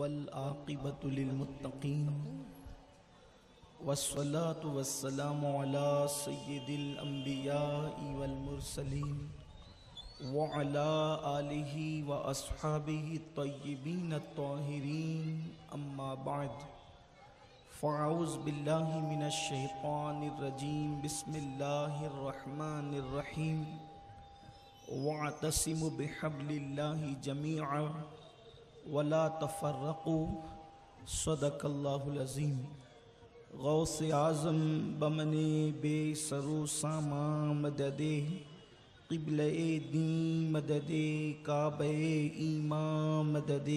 والعاقبۃ للمتقین والصلاة والسلام علی سید الانبیاء والمرسلین وعلی آلہ واصحابہ الطیبین الطاہرین اما بعد فاعوذ باللہ من الشیطان الرجیم بسم اللہ الرحمن الرحیم واعتصموا بحبل اللہ جمیعا ولا تفرقوا صدق اللہ العظیم۔ غوث اعظم بمن بے سرو ساما مدد قبلہ دین مدد کعبہ ایمان مدد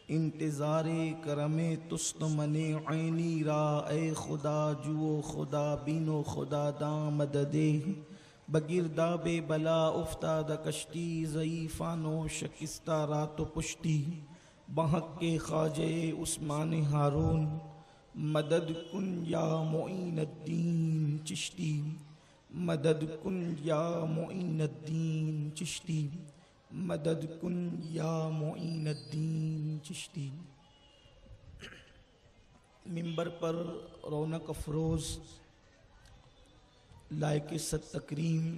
انتظار کرم تست من عینی را اے خدا جو خدا بینو خدا داں مدد بگرداب بلا افتاد کشتی ضعیفانو شکستہ رات و پشتی بحق کے خواجہ عثمان ہارون مدد کن یا معین الدین چشتی مدد کن یا معین الدین چشتی مدد کن یا معین الدین چشتی۔ منبر پر رونق افروز لائق صد تکریم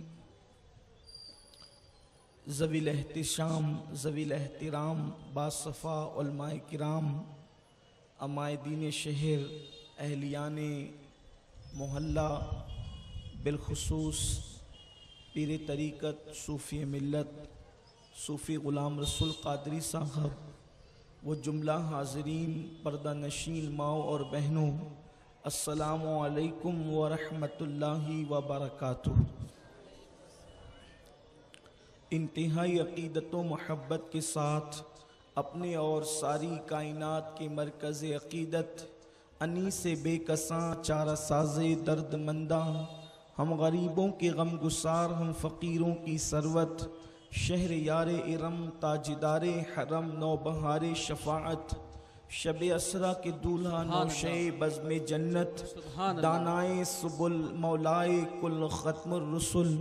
ذوی الاحتشام ذوی الاحترام باصفا علماء کرام عمائدین شہر اہلیان محلہ بالخصوص پیر طریقت صوفی ملت صوفی غلام رسول قادری صاحب وہ جملہ حاضرین پردہ نشین ماؤں اور بہنوں، السلام علیکم ورحمۃ اللہ وبرکاتہ۔ انتہائی عقیدت و محبت کے ساتھ اپنے اور ساری کائنات کے مرکز عقیدت انیس بے کساں چارہ ساز درد منداں، ہم غریبوں کے غم گسار، ہم فقیروں کی ثروت، شہر یار ارم تاجدار حرم نوبہار شفاعت، شب اسرا کے دولہا نوشے بزم جنت، دانائے سبل مولائے کل ختم الرسل،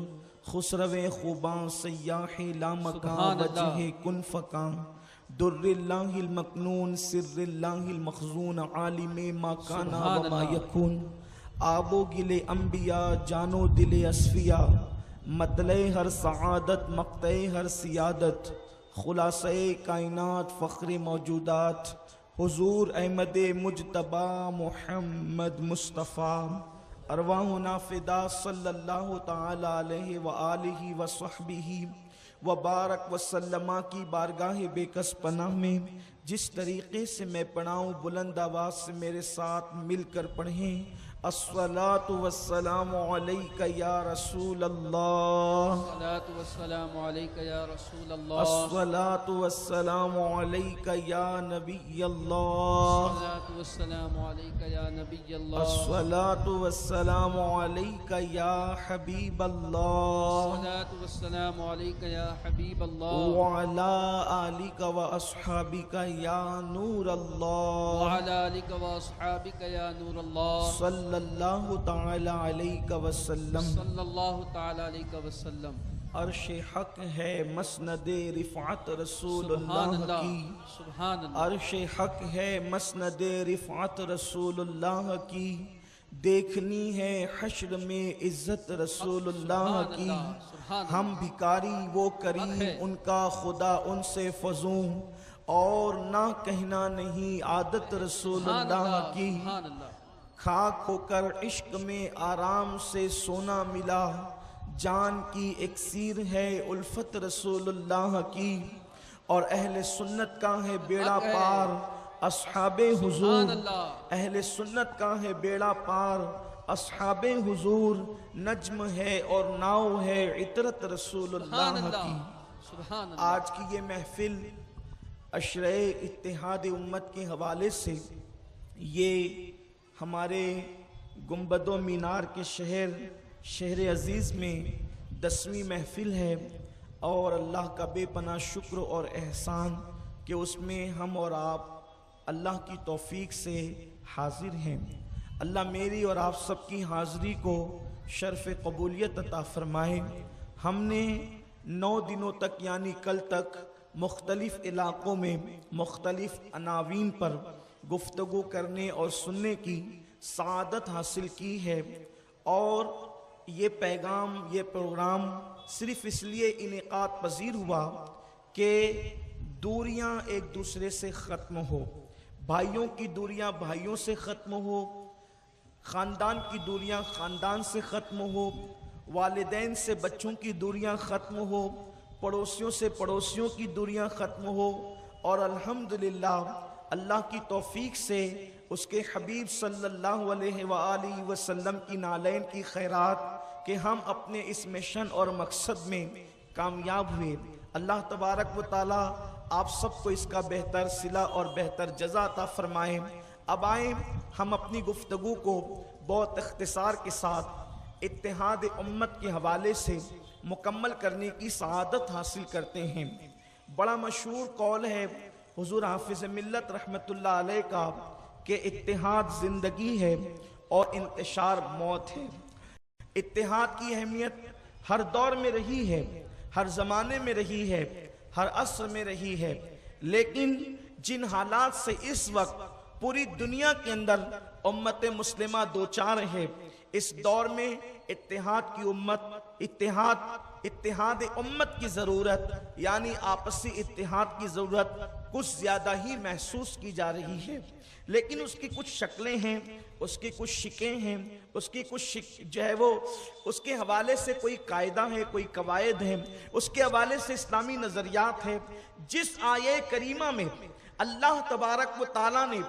خسرو خوباں سیاح لامکاں وجہ کن فکاں، در اللہ المکنون سر اللہ المخزون عالم ما کانا وما یکون، آب و گل انبیاء جانو دل اصفیاء، مطلع ہر سعادت مقطع ہر سیادت، خلاصہ کائنات فخر موجودات، حضور احمد مجتبی محمد مصطفیٰ، ارواحنا فدا صلی اللہ تعالی علیہ وآلہ وصحبہ وبارک وسلم کی بارگاہ بے کس پناہ میں جس طریقے سے میں پڑھاؤں بلند آواز سے میرے ساتھ مل کر پڑھیں۔ الصلاۃ والسلام علیک یا رسول اللہ، الصلاۃ والسلام علیک یا رسول اللہ، الصلاۃ والسلام علیک یا نبی اللہ، الصلاۃ والسلام علیک یا نبی اللہ، الصلاۃ والسلام علیک یا حبیب اللہ، الصلاۃ والسلام علیک یا حبیب اللہ، وعلی آلک واصحابک یا نور اللہ، وعلی آلک واصحابک یا نور اللہ، صلی اللہ تعالی علیہ وسلم۔ صلی اللہ تعالی علیہ وسلم۔ عرش حق ہے مسند رفعت رسول سبحان اللہ اللہ، کی، سبحان اللہ، عرش حق ہے مسند رفعت رسول اللہ کی، دیکھنی ہے حشر میں عزت رسول اللہ کی، سبحان اللہ، ہم بھکاری وہ کریم ان کا خدا ان سے فزوں، اور نہ کہنا نہیں عادت رسول اللہ کی، سبحان اللہ، خاک ہو کر عشق میں آرام سے سونا ملا، جان کی اکسیر ہے الفت رسول اللہ کی، اور اہل سنت کا ہے بیڑا پار اصحاب حضور، اہل سنت کا ہے بیڑا پار اصحاب حضور، نجم ہے اور ناؤ ہے عطرت رسول اللہ کی۔ سبحان اللہ، آج کی یہ محفل عشرہ اتحاد امت کے حوالے سے یہ ہمارے گنبد و مینار کے شہر عزیز میں 10ویں محفل ہے، اور اللہ کا بے پناہ شکر اور احسان کہ اس میں ہم اور آپ اللہ کی توفیق سے حاضر ہیں۔ اللہ میری اور آپ سب کی حاضری کو شرف قبولیت عطا فرمائے۔ ہم نے 9 دنوں تک یعنی کل تک مختلف علاقوں میں مختلف عناوین پر گفتگو کرنے اور سننے کی سعادت حاصل کی ہے، اور یہ پیغام، یہ پروگرام صرف اس لیے انعقاد پذیر ہوا کہ دوریاں ایک دوسرے سے ختم ہو، بھائیوں کی دوریاں بھائیوں سے ختم ہو، خاندان کی دوریاں خاندان سے ختم ہو، والدین سے بچوں کی دوریاں ختم ہو، پڑوسیوں سے پڑوسیوں کی دوریاں ختم ہو، اور الحمدللہ اللہ کی توفیق سے اس کے حبیب صلی اللہ علیہ وآلہ وسلم کی نالین کی خیرات کہ ہم اپنے اس مشن اور مقصد میں کامیاب ہوئے۔ اللہ تبارک و تعالی آپ سب کو اس کا بہتر صلہ اور بہتر جزا عطا فرمائیں۔ اب آئیں ہم اپنی گفتگو کو بہت اختصار کے ساتھ اتحاد امت کے حوالے سے مکمل کرنے کی سعادت حاصل کرتے ہیں۔ بڑا مشہور قول ہے حضور حافظ ملت رحمت اللہ علیہ کا کہ اتحاد زندگی ہے اور انتشار موت ہے۔ اتحاد کی اہمیت ہر دور میں رہی ہے، ہر زمانے میں رہی ہے، ہر عصر میں رہی ہے، لیکن جن حالات سے اس وقت پوری دنیا کے اندر امت مسلمہ دوچار ہے، اس دور میں اتحاد کی امت، اتحاد امت کی ضرورت، یعنی آپسی اتحاد کی ضرورت کچھ زیادہ ہی محسوس کی جا رہی ہے۔ لیکن اس کی کچھ شکلیں ہیں، اس کی کچھ شکیں ہیں، اس کی کچھ جو ہے وہ اس کے حوالے سے کوئی قاعدہ ہے، کوئی قواعد ہیں، اس کے حوالے سے اسلامی نظریات ہیں۔ جس آیے کریمہ میں اللہ تبارک و تعالیٰ نے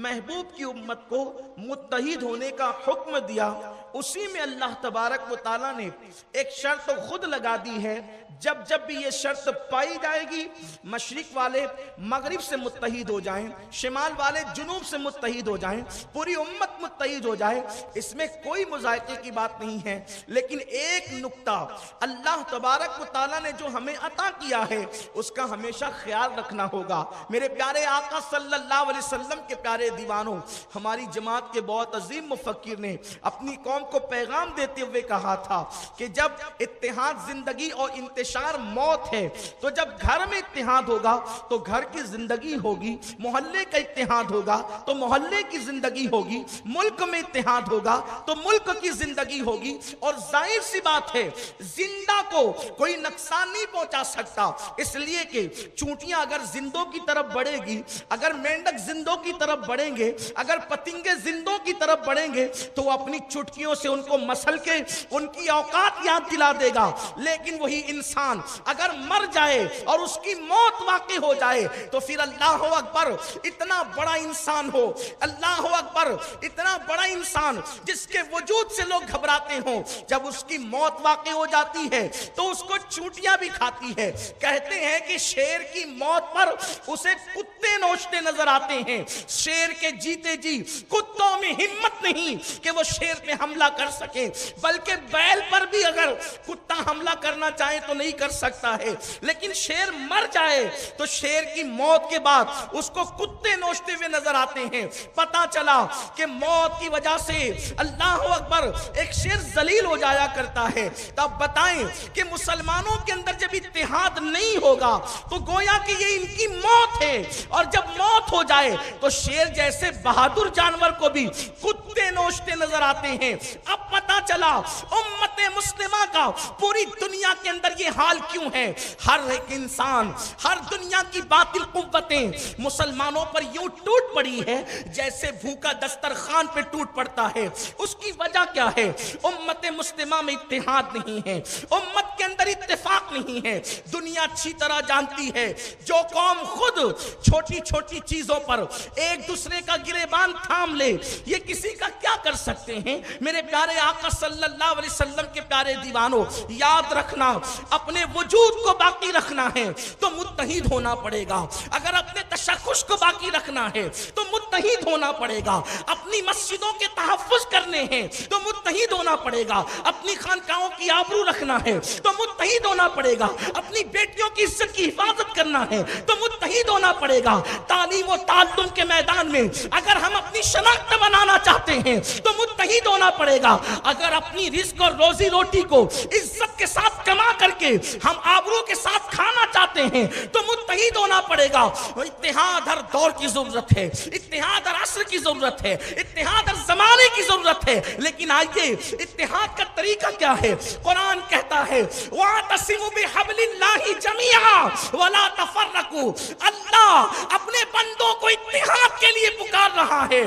محبوب کی امت کو متحد ہونے کا حکم دیا، اسی میں اللہ تبارک و تعالیٰ نے ایک شرط خود لگا دی ہے۔ جب بھی یہ شرط پائی جائے گی، مشرق والے مغرب سے متحد ہو جائیں، شمال والے جنوب سے متحد ہو جائیں، پوری امت متحد ہو جائے، اس میں کوئی مذائقے کی بات نہیں ہے۔ لیکن ایک نقطہ اللہ تبارک و تعالیٰ نے جو ہمیں عطا کیا ہے اس کا ہمیشہ خیال رکھنا ہوگا۔ میرے پیارے آقا صلی اللہ علیہ وسلم کے پیارے دیوانوں، ہماری جماعت کے بہت عظیم مفکر نے اپنی قوم کو پیغام دیتے ہوئے کہا تھا کہ جب اتحاد زندگی اور انتشار موت ہے، تو جب گھر میں اتحاد ہوگا تو گھر کی زندگی ہوگی، محلے کا اتحاد ہوگا تو محلے کی زندگی ہوگی، ملک میں اتحاد ہوگا تو ملک کی زندگی ہوگی۔ اور ظاہر سی بات ہے زندہ کو کوئی نقصان نہیں پہنچا سکتا، اس لیے کہ چونٹیاں اگر زندوں کی طرف بڑھے گی، اگر مینڈک زندوں کی طرف بڑھیں گے، اگر پتنگے زندوں کی طرف بڑھیں گے تو وہ اپنی چٹکیوں سے ان کو مسل کے ان کی اوقات یاد دلا دے گا۔ لیکن وہی انسان اگر مر جائے اور اس کی موت واقع ہو جائے تو پھر اللہ اکبر، اتنا بڑا انسان ہو، اللہ اکبر، اتنا بڑا انسان جس کے وجود سے لوگ گھبراتے ہوں، جب اس کی موت واقع ہو جاتی ہے تو اس کو چونٹیاں بھی کھاتی ہے۔ کہتے ہیں کہ شیر کی موت پر اسے کتے نوچتے نظر آتے ہیں، شیر کے جیتے جی کتوں میں ہمت نہیں کہ وہ شیر پہ حملہ کر سکے، بلکہ بیل پر بھی اگر کتا حملہ کرنا چاہے تو نہیں کر سکتا ہے۔ لیکن شیر مر جائے تو شیر کی موت کے بعد اس کو کتے نوچتے ہوئے نظر آتے ہیں۔ پتا چلا کہ موت کی وجہ سے اللہ اکبر ایک شیر ذلیل ہو جایا کرتا ہے۔ تب بتائیں کہ مسلمانوں کے اندر جب اتحاد نہیں ہوگا تو گویا کہ یہ ان کی موت ہے، اور جب موت ہو جائے تو شیر جیسے بہادر جانور کو بھی کتے نوچتے نظر آتے ہیں۔ اب پتا چلا امت مسلمہ کا پوری دنیا کے اندر یہ حال کیوں ہے۔ ہر ایک انسان، ہر دنیا کی باطل قوتیں مسلمانوں پر یوں ٹوٹ پڑی ہے جیسے بھوکا دسترخوان پہ ٹوٹ پڑتا ہے۔ اس کی وجہ کیا ہے؟ امت مسلمہ میں اتحاد نہیں ہے، امت کے اندر اتفاق نہیں ہے۔ دنیا اچھی طرح جانتی ہے جو قوم خود چھوٹی چھوٹی چیزوں پر ایک دوسرے کا گریبان تھام لے، یہ کسی کا کیا کر سکتے ہیں؟ میرے پیارے آقا صلی اللہ علیہ وسلم کے پیارے دیوانوں، یاد رکھنا، اپنے وجود کو باقی رکھنا ہے تو متحد ہونا پڑے گا۔ اگر اپنے تشخص کو باقی رکھنا ہے تو متحد ہونا پڑے گا۔ اپنی مسجدوں کے تحفظ کرنے ہیں تو متحد ہونا پڑے گا۔ اپنی خانقاہوں کی آبرو رکھنا ہے تو متحد ہونا پڑے گا۔ اپنی بیٹیوں کی عزت کی حفاظت کرنا ہے تو متحد ہونا پڑے گا۔ تعلیم و تعلم کے میدان میں اگر ہم اپنی شناخت بنانا چاہتے ہیں تو متحد ہونا پڑے گا۔ پڑے گا. اگر اپنی رزق اور روزی روٹی کو عزت کے ساتھ کما کر کے ہم آبرو کے ساتھ کھانا چاہتے ہیں تو متحد ہونا پڑے گا. اتحاد ہر دور کی ضرورت ہے, اتحاد ہر عصر کی ضرورت ہے, اتحاد ہر زمانے کی ضرورت ہے. لیکن آئیے اتحاد کا طریقہ کیا ہے؟ قرآن کہتا ہے وَاعْتَصِمُوا بِحَبْلِ اللَّهِ جَمِيعًا وَلَا تَفَرَّقُوا. اللہ اپنے بندوں کو اتحاد کے لیے پکار رہا ہے.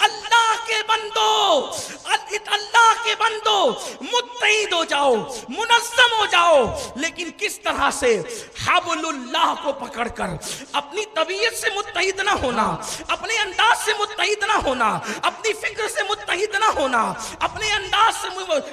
اللہ کے بندو متحد ہو جاؤ, منظم ہو جاؤ. لیکن کس طرح سے؟ حبل اللہ کو پکڑ کر. اپنی طبیعت سے متحد نہ ہونا, اپنے انداز سے متحد نہ ہونا, اپنی فکر سے متحد نہ ہونا, اپنے انداز سے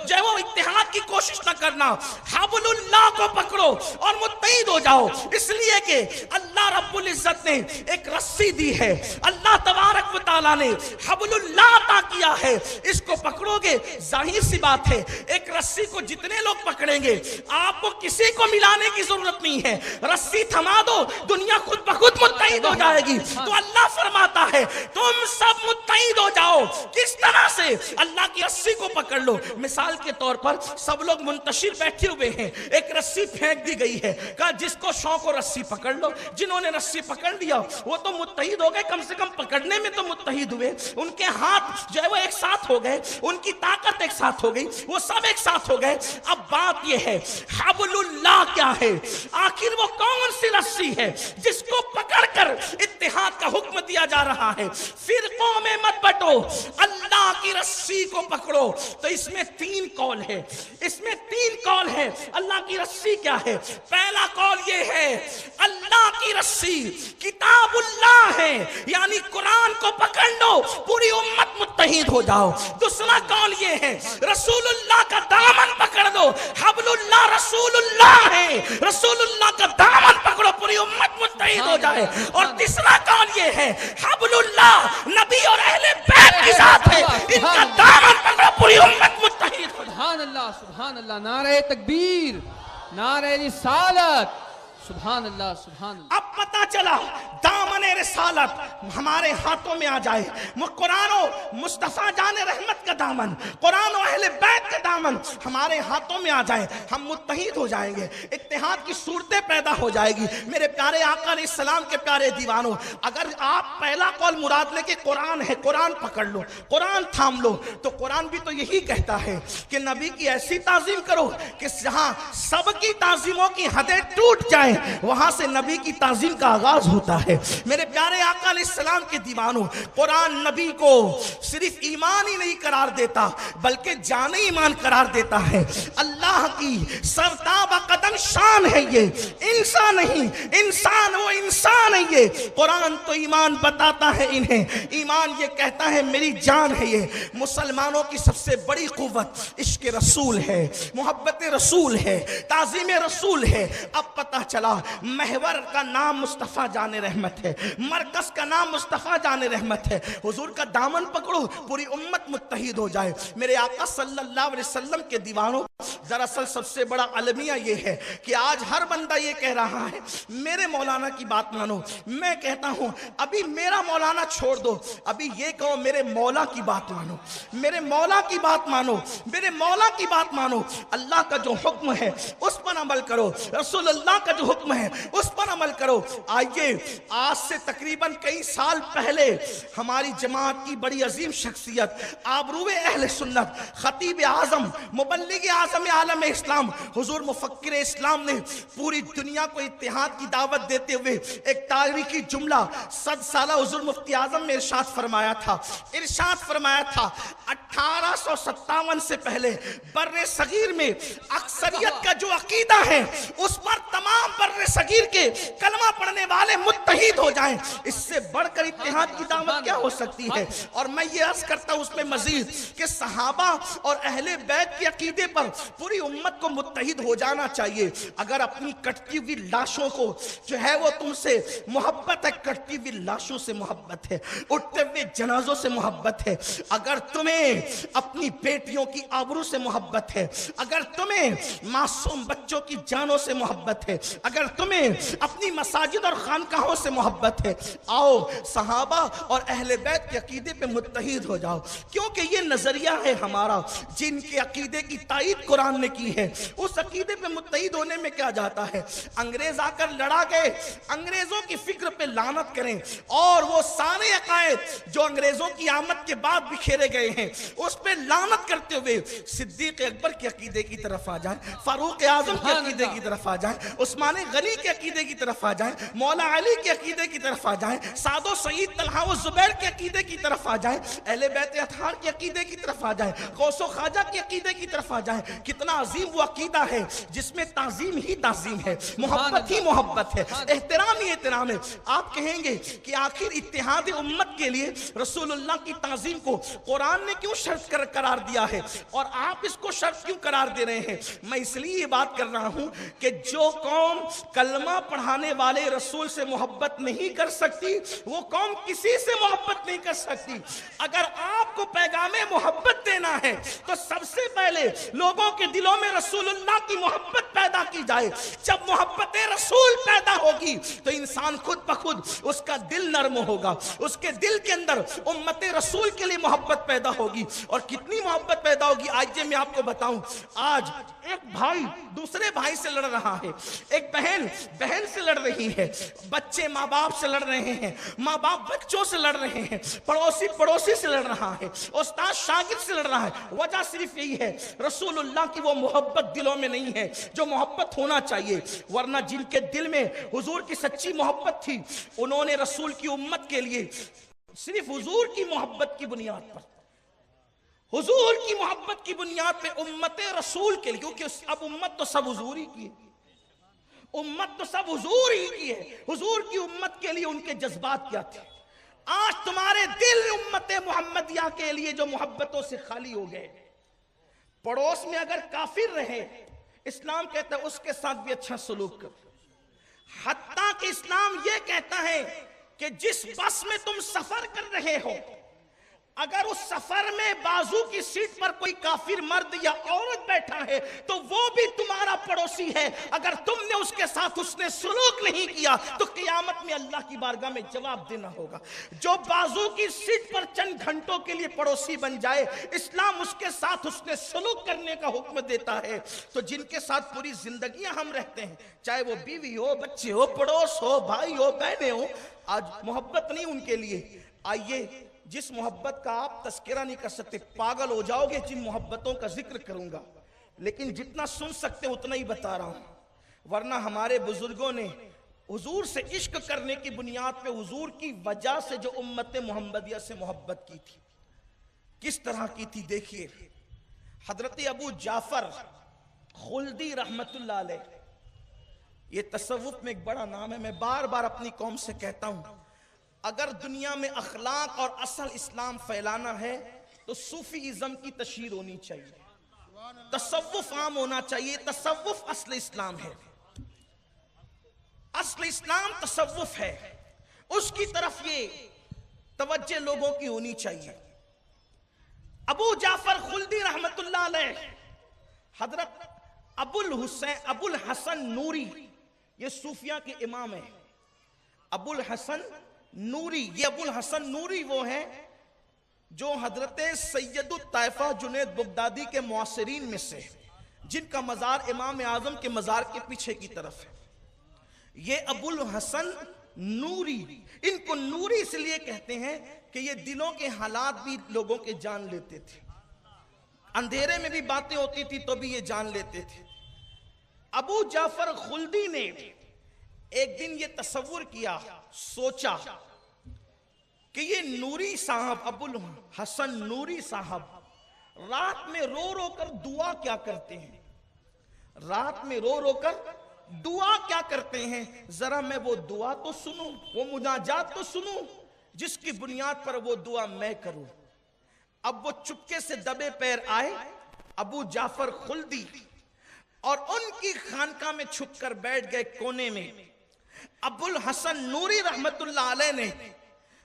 جو وہ اتحاد کی کوشش نہ کرنا. حبل اللہ کو پکڑو اور متحد ہو جاؤ. اس لیے کہ اللہ رب العزت نے ایک رسی دی ہے. اللہ تبارک و تعالیٰ نے حبل اللہ عطا کیا ہے. اس کو پکڑو گے, ظاہر سی بات ہے ایک رسی کو جتنے لوگ پکڑیں گے آپ کو کسی کو ملانے کی ضرورت نہیں ہے. رسی تھما دو, دنیا خود بخود متحد ہو جائے گی. تو اللہ فرماتا ہے تم سب متحد ہو جاؤ. کس طرح سے؟ اللہ کی رسی کو پکڑ لو. مثال کے طور پر سب لوگ منتشر بیٹھے ہوئے ہیں, ایک رسی پھینک دی گئی ہے, کہا جس کو شوق ہو رسی پکڑ لو. جنہوں نے رسی پکڑ لیا وہ تو متحد ہو گئے, کم سے کم پکڑنے میں تو متحد ہوئے. ان کے ہاتھ جو ہے وہ ایک ساتھ ہو گئے, ان کی طاقت ایک ساتھ ہو گئی, وہ سب ایک ساتھ ہو گئے. اب بات یہ ہے حبل اللہ کیا ہے؟ آخر وہ کون سی رسی ہے جس کو پکڑ کر اتحاد کا حکم دیا جا رہا ہے؟ فرقوں میں مت بٹو, اللہ کی رسی کو پکڑو. تو اس میں 3 قول ہے, اس میں 3 قول ہے. اللہ کی رسی کیا ہے؟ پہلا قول یہ ہے اللہ کی رسی کتاب اللہ ہے, یعنی قرآن کو پکڑ لو پوری امت متحد ہو جاؤ. دوسرا قول یہ ہے رسول اللہ کا دامن پکڑ لو. حبل اللہ رسول اللہ ہے, رسول اللہ کا دامن پکڑو پوری امت متحد ہو جائے. اور تیسرا قول یہ ہے حبل اللہ نبی اور اہل بیت کی ذات ہے, ان کا دامن پکڑو پوری امت متحد ہو جائے. سبحان اللہ, سبحان اللہ. نعرہ تکبیر, نعرہ رسالت. سبحان اللہ, سبحان اللہ. اب پتا چلا دامن رسالت ہمارے ہاتھوں میں آ جائے. قرآن و مصطفیٰ جان رحمت کا دامن, قرآن و اہل بیت کا دامن ہمارے ہاتھوں میں آ جائے, ہم متحد ہو جائیں گے, اتحاد کی صورتیں پیدا ہو جائے گی. میرے پیارے آقا علیہ السلام کے پیارے دیوانوں, اگر آپ پہلا قول مراد لے کے قرآن ہے, قرآن پکڑ لو, قرآن تھام لو, تو قرآن بھی تو یہی کہتا ہے کہ نبی کی ایسی تعظیم کرو کہ جہاں سب کی تعظیموں کی حدیں ٹوٹ جائیں وہاں سے نبی کی تعظیم کا آغاز ہوتا ہے. میرے پیارے آقا علیہ السلام کے دیوانوں, قرآن نبی کو صرف ایمان ہی نہیں قرار دیتا بلکہ جان ایمان قرار دیتا ہے. اللہ کی سرتابہ قدم شان ہے یہ, انسان نہیں, انسان وہ انسان ہے یہ. قرآن تو ایمان بتاتا ہے انہیں, ایمان یہ کہتا ہے میری جان ہے یہ. مسلمانوں کی سب سے بڑی قوت عشق رسول ہے, محبت رسول ہے, تعظیم رسول ہے. اب پتہ چلا محور کا نام مصطفیٰ جان رحمت ہے, مرکز کا نام مصطفیٰ جان رحمت ہے. حضور کا دامن پکڑو پوری امت متحد ہو جائے. میرے آقا صلی اللہ علیہ وسلم کے دیوانوں, دراصل سب سے بڑا المیہ یہ ہے کہ آج ہر بندہ یہ کہہ رہا ہے میرے مولانا کی بات مانو. میں کہتا ہوں ابھی میرا مولانا چھوڑ دو, ابھی یہ کہو میرے مولا کی بات مانو, میرے مولا کی بات مانو, میرے مولا کی بات مانو. اللہ کا جو حکم ہے اس پر عمل کرو, رسول اللہ کا جو حکم ہے اس پر عمل کرو. آئیے آج سے تقریباً کئی سال پہلے ہماری جماعت کی بڑی عظیم شخصیت آبرو اہل سنت, خطیب اعظم, مبلغ اعظم عالم اسلام, حضور مفکر اسلام نے پوری دنیا کو اتحاد کی دعوت دیتے ہوئے ایک تاریخی جملہ 100 سالہ حضور مفتی اعظم میں ارشاد فرمایا تھا. 1857 سے پہلے بر صغیر میں اکثریت کا جو عقیدہ ہے اس پر تمام بر صغیر کے کلمہ پڑھنے والے متحد ہو جائیں. اس سے بڑھ کر اتحاد کی دعوت کیا ہو سکتی ہے؟ اور میں یہ عرض کرتا ہوں اس میں مزید کہ صحابہ اور اہل بیت کے عقیدے پر پوری امت کو متحد ہو جانا چاہیے. اگر اپنی کٹتی ہوئی لاشوں کو جو ہے وہ تم سے محبت ہے, کٹتی ہوئی لاشوں سے محبت ہے, اٹھتے ہوئے جنازوں سے محبت ہے, اگر تمہیں اپنی بیٹیوں کی آبرو سے محبت ہے, اگر تمہیں معصوم بچوں کی جانوں سے محبت ہے, اگر اگر تمہیں اپنی مساجد اور خانقاہوں سے محبت ہے، آؤ صحابہ اور اہل بیت کے عقیدے پہ متحد ہو جاؤ، کیونکہ یہ نظریہ ہے ہمارا جن کے عقیدے کی تائید قرآن نے کی ہے۔ اس عقیدے پہ متحد ہونے میں کیا جاتا ہے؟ انگریز آ کر لڑا گئے، انگریزوں کی فکر پہ لعنت کریں اور وہ سارے عقائد جو انگریزوں کی آمد کے بعد بکھیرے گئے ہیں اس پہ لعنت کرتے ہوئے صدیق اکبر کے عقیدے کی طرف آ جائیں، فاروق اعظم کے عقیدے کی طرف آ جائیں، عثمان غنی کے عقیدے کی طرف آ جائیں، مولا علی کے عقیدے کی طرف آ جائیں، سعد و سعید طلحہ و زبیر کے عقیدے کی طرف آ جائیں، اہل بیت اطہار کے عقیدے کی طرف آ جائیں، غوث و خواجہ کے عقیدے کی طرف آ جائیں۔ کتنا عظیم وہ عقیدہ ہے جس میں تعظیم ہی تعظیم ہے، محبت ہی محبت ہے، احترام ہی احترام ہے۔ آپ کہیں گے کہ آخر اتحاد امت کے لیے رسول اللہ کی تعظیم کو قرآن نے کیوں شرط قرار دیا ہے اور آپ اس کو شرط کیوں قرار دے رہے ہیں؟ میں اس لیے یہ بات کر رہا ہوں کہ جو قوم کلمہ پڑھانے والے رسول سے محبت نہیں کر سکتی وہ قوم کسی سے محبت نہیں کر سکتی۔ اگر آپ کو پیغام محبت دینا ہے تو سب سے پہلے لوگوں کے دلوں میں رسول اللہ کی محبت پیدا کی جائے۔ جب محبت رسول پیدا ہوگی تو انسان خود بخود اس کا دل نرم ہوگا، اس کے دل کے اندر امت رسول کے لیے محبت پیدا ہوگی۔ اور کتنی محبت پیدا ہوگی آج میں آپ کو بتاؤں۔ آج ایک بھائی دوسرے بھائی سے لڑ رہا ہے، ایک بہن بہن سے لڑ رہی ہے، بچے ماں باپ سے لڑ رہے ہیں، ماں باپ بچوں سے لڑ رہے ہیں، پڑوسی پڑوسی سے لڑ رہا ہے، استاد شاگرد سے لڑ رہا ہے۔ وجہ صرف یہی ہے رسول اللہ کی وہ محبت دلوں میں نہیں ہے جو محبت ہونا چاہیے، ورنہ جن کے دل میں حضور کی سچی محبت تھی انہوں نے رسول کی امت کے لیے صرف حضور کی محبت کی بنیاد پر، حضور کی محبت کی بنیاد پہ امت رسول کے لیے، کیونکہ اب امت تو سب حضور ہی کی ہے، امت تو سب حضور ہی کی ہے، حضور کی امت کے لیے ان کے جذبات کیا تھے۔ آج تمہارے دل امت محمدیہ کے لیے جو محبتوں سے خالی ہو گئے، پڑوس میں اگر کافر رہے اسلام کہتا ہے اس کے ساتھ بھی اچھا سلوک کر، حتیٰ کہ اسلام یہ کہتا ہے کہ جس بس میں تم سفر کر رہے ہو اگر اس سفر میں بازو کی سیٹ پر کوئی کافر مرد یا عورت بیٹھا ہے تو وہ بھی تمہارا پڑوسی ہے، اگر تم نے اس کے ساتھ حسن سلوک نہیں کیا تو قیامت میں اللہ کی بارگاہ میں جواب دینا ہوگا۔ جو بازو کی سیٹ پر چند گھنٹوں کے لیے پڑوسی بن جائے اسلام اس کے ساتھ حسن سلوک کرنے کا حکم دیتا ہے، تو جن کے ساتھ پوری زندگیاں ہم رہتے ہیں چاہے وہ بیوی ہو، بچے ہو، پڑوس ہو، بھائی ہو، بہنیں ہو، آج محبت نہیں ان کے لیے۔ آئیے جس محبت کا آپ تذکرہ نہیں کر سکتے، پاگل ہو جاؤ گے جن محبتوں کا ذکر کروں گا، لیکن جتنا سن سکتے اتنا ہی بتا رہا ہوں۔ ورنہ ہمارے بزرگوں نے حضور سے عشق کرنے کی بنیاد پہ حضور کی وجہ سے جو امت محمدیہ سے محبت کی تھی کس طرح کی تھی دیکھیے۔ حضرت ابو جعفر خلدی رحمت اللہ علیہ، یہ تصوف میں ایک بڑا نام ہے، میں بار بار اپنی قوم سے کہتا ہوں اگر دنیا میں اخلاق اور اصل اسلام پھیلانا ہے تو صوفی ازم کی تشہیر ہونی چاہیے، تصوف عام ہونا چاہیے۔ تصوف اصل اسلام ہے، اصل اسلام تصوف ہے، اس کی طرف یہ توجہ لوگوں کی ہونی چاہیے۔ ابو جعفر خلدی رحمت اللہ علیہ، حضرت ابو الحسن نوری، یہ صوفیہ کے امام ہیں۔ ابو الحسن نوری، یہ ابو الحسن نوری وہ ہیں جو حضرت سید الطائفہ جنید بغدادی کے معاصرین میں سے، جن کا مزار امام اعظم کے مزار کے پیچھے کی طرف ہے۔ یہ ابو الحسن نوری، ان کو نوری اس لیے کہتے ہیں کہ یہ دلوں کے حالات بھی لوگوں کے جان لیتے تھے، اندھیرے میں بھی باتیں ہوتی تھی تو بھی یہ جان لیتے تھے۔ ابو جعفر خلدی نے ایک دن یہ تصور کیا، سوچا کہ یہ نوری صاحب، ابو الحسن نوری صاحب رات میں رو رو کر دعا کیا کرتے ہیں، رات میں رو رو کر دعا کیا کرتے ہیں، ذرا میں وہ دعا تو سنوں، وہ مناجات تو سنوں جس کی بنیاد پر وہ دعا میں کروں۔ اب وہ چپکے سے دبے پیر آئے ابو جعفر خلدی اور ان کی خانقاہ میں چھپ کر بیٹھ گئے کونے میں۔ ابو الحسن نوری رحمت اللہ علیہ نے،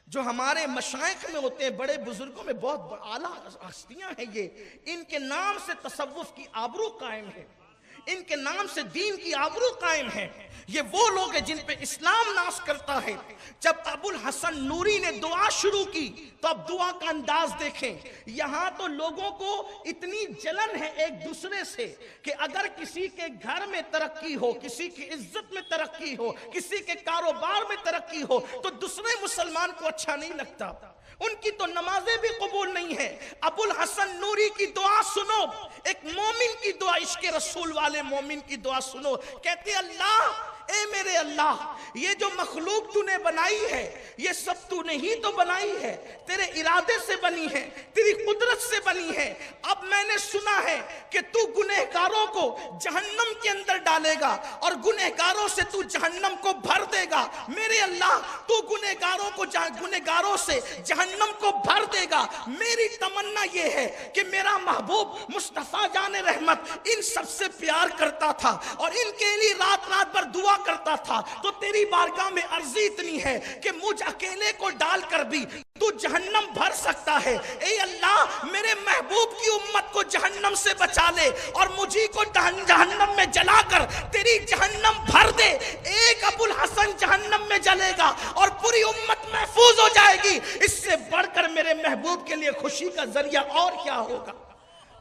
جو ہمارے مشائخ میں ہوتے ہیں، بڑے بزرگوں میں بہت اعلیٰ ہستیاں ہیں، یہ ان کے نام سے تصوف کی آبرو قائم ہے، ان کے نام سے دین کی آبرو قائم ہے. یہ وہ لوگ ہیں جن پہ اسلام ناز کرتا ہے. جب ابو الحسن نوری نے دعا شروع کی تو اب دعا کا انداز دیکھیں. یہاں تو لوگوں کو اتنی جلن ہے ایک دوسرے سے کہ اگر کسی کے گھر میں ترقی ہو, کسی کی عزت میں ترقی ہو, کسی کے کاروبار میں ترقی ہو تو دوسرے مسلمان کو اچھا نہیں لگتا. ان کی تو نمازیں بھی قبول نہیں ہیں. ابو الحسن نوری کی دعا سنو, ایک مومن کی دعا, عشق رسول والے مومن کی دعا سنو. کہتے اللہ, اے میرے اللہ, یہ جو مخلوق تو نے بنائی ہے یہ سب تو نے ہی تو بنائی ہے, تیرے ارادے سے بنی ہے, تیری قدرت سے بنی ہے. اب میں نے سنا ہے کہ تو گنہگاروں کو جہنم کے اندر ڈالے گا اور گنہگاروں سے تو جہنم کو بھر دے گا. میرے اللہ, تو گنہگاروں سے جہنم کو بھر دے گا. میری تمنا یہ ہے کہ میرا محبوب مصطفیٰ جان رحمت ان سب سے پیار کرتا تھا اور ان کے لیے رات رات بھر دعا کرتا تھا. تو تیری بارگاہ میں عرضی اتنی ہے کہ مجھ اکیلے کو ڈال کر بھی تو جہنم بھر سکتا ہے. اے اللہ, میرے محبوب کی امت کو جہنم سے بچا لے اور مجھے کو جہنم میں جلا کر تیری جہنم بھر دے. ایک ابو الحسن جہنم میں جلے گا اور پوری امت محفوظ ہو جائے گی. اس سے بڑھ کر میرے محبوب کے لیے خوشی کا ذریعہ اور کیا ہوگا؟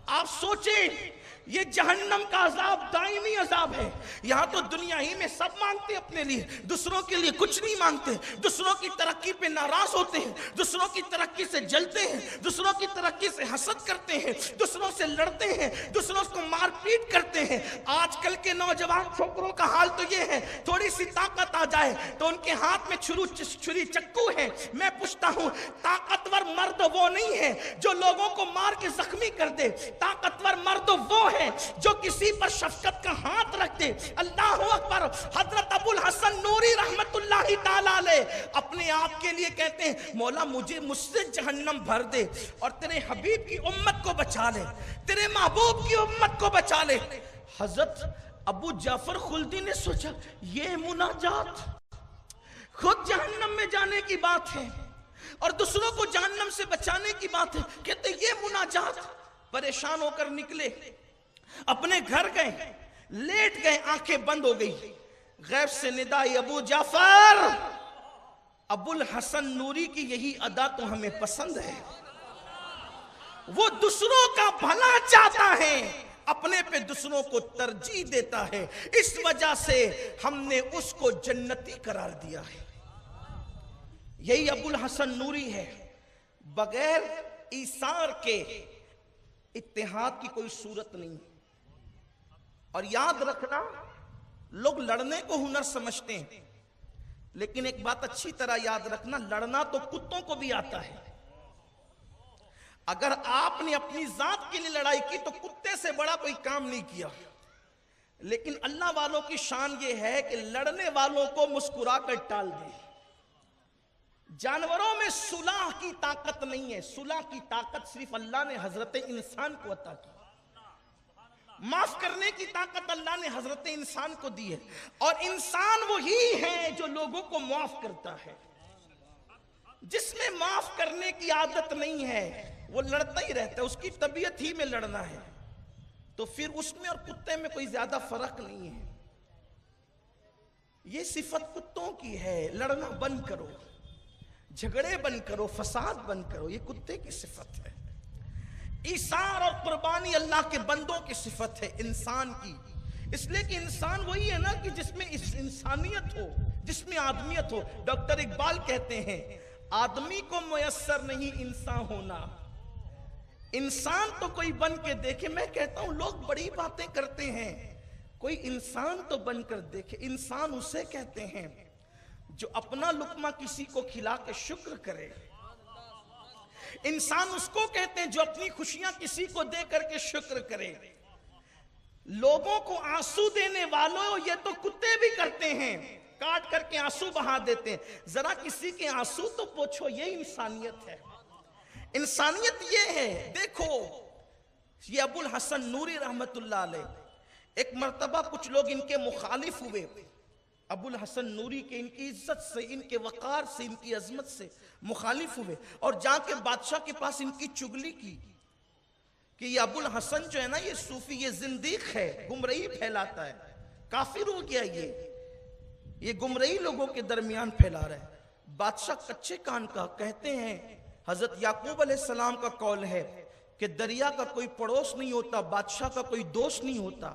آپ سوچیں, یہ جہنم کا عذاب دائمی عذاب ہے. یہاں تو دنیا ہی میں سب مانگتے اپنے لیے, دوسروں کے لیے کچھ نہیں مانگتے. دوسروں کی ترقی پہ ناراض ہوتے ہیں, دوسروں کی ترقی سے جلتے ہیں, دوسروں کی ترقی سے حسد کرتے ہیں, دوسروں سے لڑتے ہیں, دوسروں کو مار پیٹ کرتے ہیں. آج کل کے نوجوان چھوکروں کا حال تو یہ ہے, تھوڑی سی طاقت آ جائے تو ان کے ہاتھ میں چھری چکو ہے. میں پوچھتا ہوں, طاقتور مرد وہ نہیں ہے جو لوگوں کو مار کے زخمی کر دے. طاقتور مرد وہ ہے جو کسی پر شفقت کا ہاتھ رکھ دے. اللہ اکبر. حضرت ابو الحسن نوری رحمت اللہ تعالیٰ علیہ اپنے آپ کے لیے کہتے ہیں, مولا مجھ سے جہنم بھر دے اور تیرے حبیب کی امت کو بچا لے, تیرے محبوب کی امت کو بچا لے. حضرت ابو جعفر خلدی نے سوچا, یہ مناجات, خود جہنم میں جانے کی بات ہے اور دوسروں کو جہنم سے بچانے کی بات ہے. کہتے یہ مناجات. پریشان ہو کر نکلے, اپنے گھر گئے, لیٹ گئے, آنکھیں بند ہو گئی. غیب سے ندائی, ابو جعفر. ابو الحسن نوری کی یہی ادا تو ہمیں پسند ہے. وہ دوسروں کا بھلا چاہتا ہے, اپنے پہ دوسروں کو ترجیح دیتا ہے. اس وجہ سے ہم نے اس کو جنتی قرار دیا ہے. یہی ابو الحسن نوری ہے. بغیر ایثار کے اتحاد کی کوئی صورت نہیں. اور یاد رکھنا, لوگ لڑنے کو ہنر سمجھتے ہیں, لیکن ایک بات اچھی طرح یاد رکھنا, لڑنا تو کتوں کو بھی آتا ہے. اگر آپ نے اپنی ذات کے لیے لڑائی کی تو کتے سے بڑا کوئی کام نہیں کیا. لیکن اللہ والوں کی شان یہ ہے کہ لڑنے والوں کو مسکرا کر ٹال دیں. جانوروں میں صلح کی طاقت نہیں ہے. صلح کی طاقت صرف اللہ نے حضرت انسان کو عطا کی. معاف کرنے کی طاقت اللہ نے حضرت انسان کو دی ہے, اور انسان وہی ہے جو لوگوں کو معاف کرتا ہے. جس میں معاف کرنے کی عادت نہیں ہے وہ لڑتا ہی رہتا ہے, اس کی طبیعت ہی میں لڑنا ہے. تو پھر اس میں اور کتے میں کوئی زیادہ فرق نہیں ہے. یہ صفت کتوں کی ہے. لڑنا بند کرو, جھگڑے بند کرو, فساد بند کرو. یہ کتے کی صفت ہے. ایثار اور قربانی اللہ کے بندوں کی صفت ہے, انسان کی. اس لیے کہ انسان وہی ہے نا کہ جس میں انسانیت ہو, جس میں آدمیت ہو. ڈاکٹر اقبال کہتے ہیں, آدمی کو میسر نہیں انسان ہونا, انسان تو کوئی بن کے دیکھے. میں کہتا ہوں لوگ بڑی باتیں کرتے ہیں, کوئی انسان تو بن کر دیکھے. انسان اسے کہتے ہیں جو اپنا لقمہ کسی کو کھلا کے شکر کرے. انسان اس کو کہتے ہیں جو اپنی خوشیاں کسی کو دے کر کے شکر کرے. لوگوں کو آنسو دینے والوں, یہ تو کتے بھی کرتے ہیں, کاٹ کر کے آنسو بہا دیتے ہیں. ذرا کسی کے آنسو تو پوچھو. یہ انسانیت ہے. انسانیت یہ ہے. دیکھو یہ ابو الحسن نوری رحمت اللہ علیہ, ایک مرتبہ کچھ لوگ ان کے مخالف ہوئے. ابو الحسن نوری کے ان کی عزت سے, ان کے وقار سے, ان کی عظمت سے مخالف ہوئے, اور جا کے بادشاہ کے پاس ان کی چگلی کی کہ یہ ابو الحسن جو ہے نا یہ صوفی، یہ زندیق ہے، گمراہی پھیلاتا ہے، کافر ہو گیا، یہ گمراہی لوگوں کے درمیان پھیلا رہا ہے۔ بادشاہ کچے کان کا، کہتے ہیں حضرت یعقوب علیہ السلام کا قول ہے کہ دریا کا کوئی پڑوس نہیں ہوتا، بادشاہ کا کوئی دوست نہیں ہوتا۔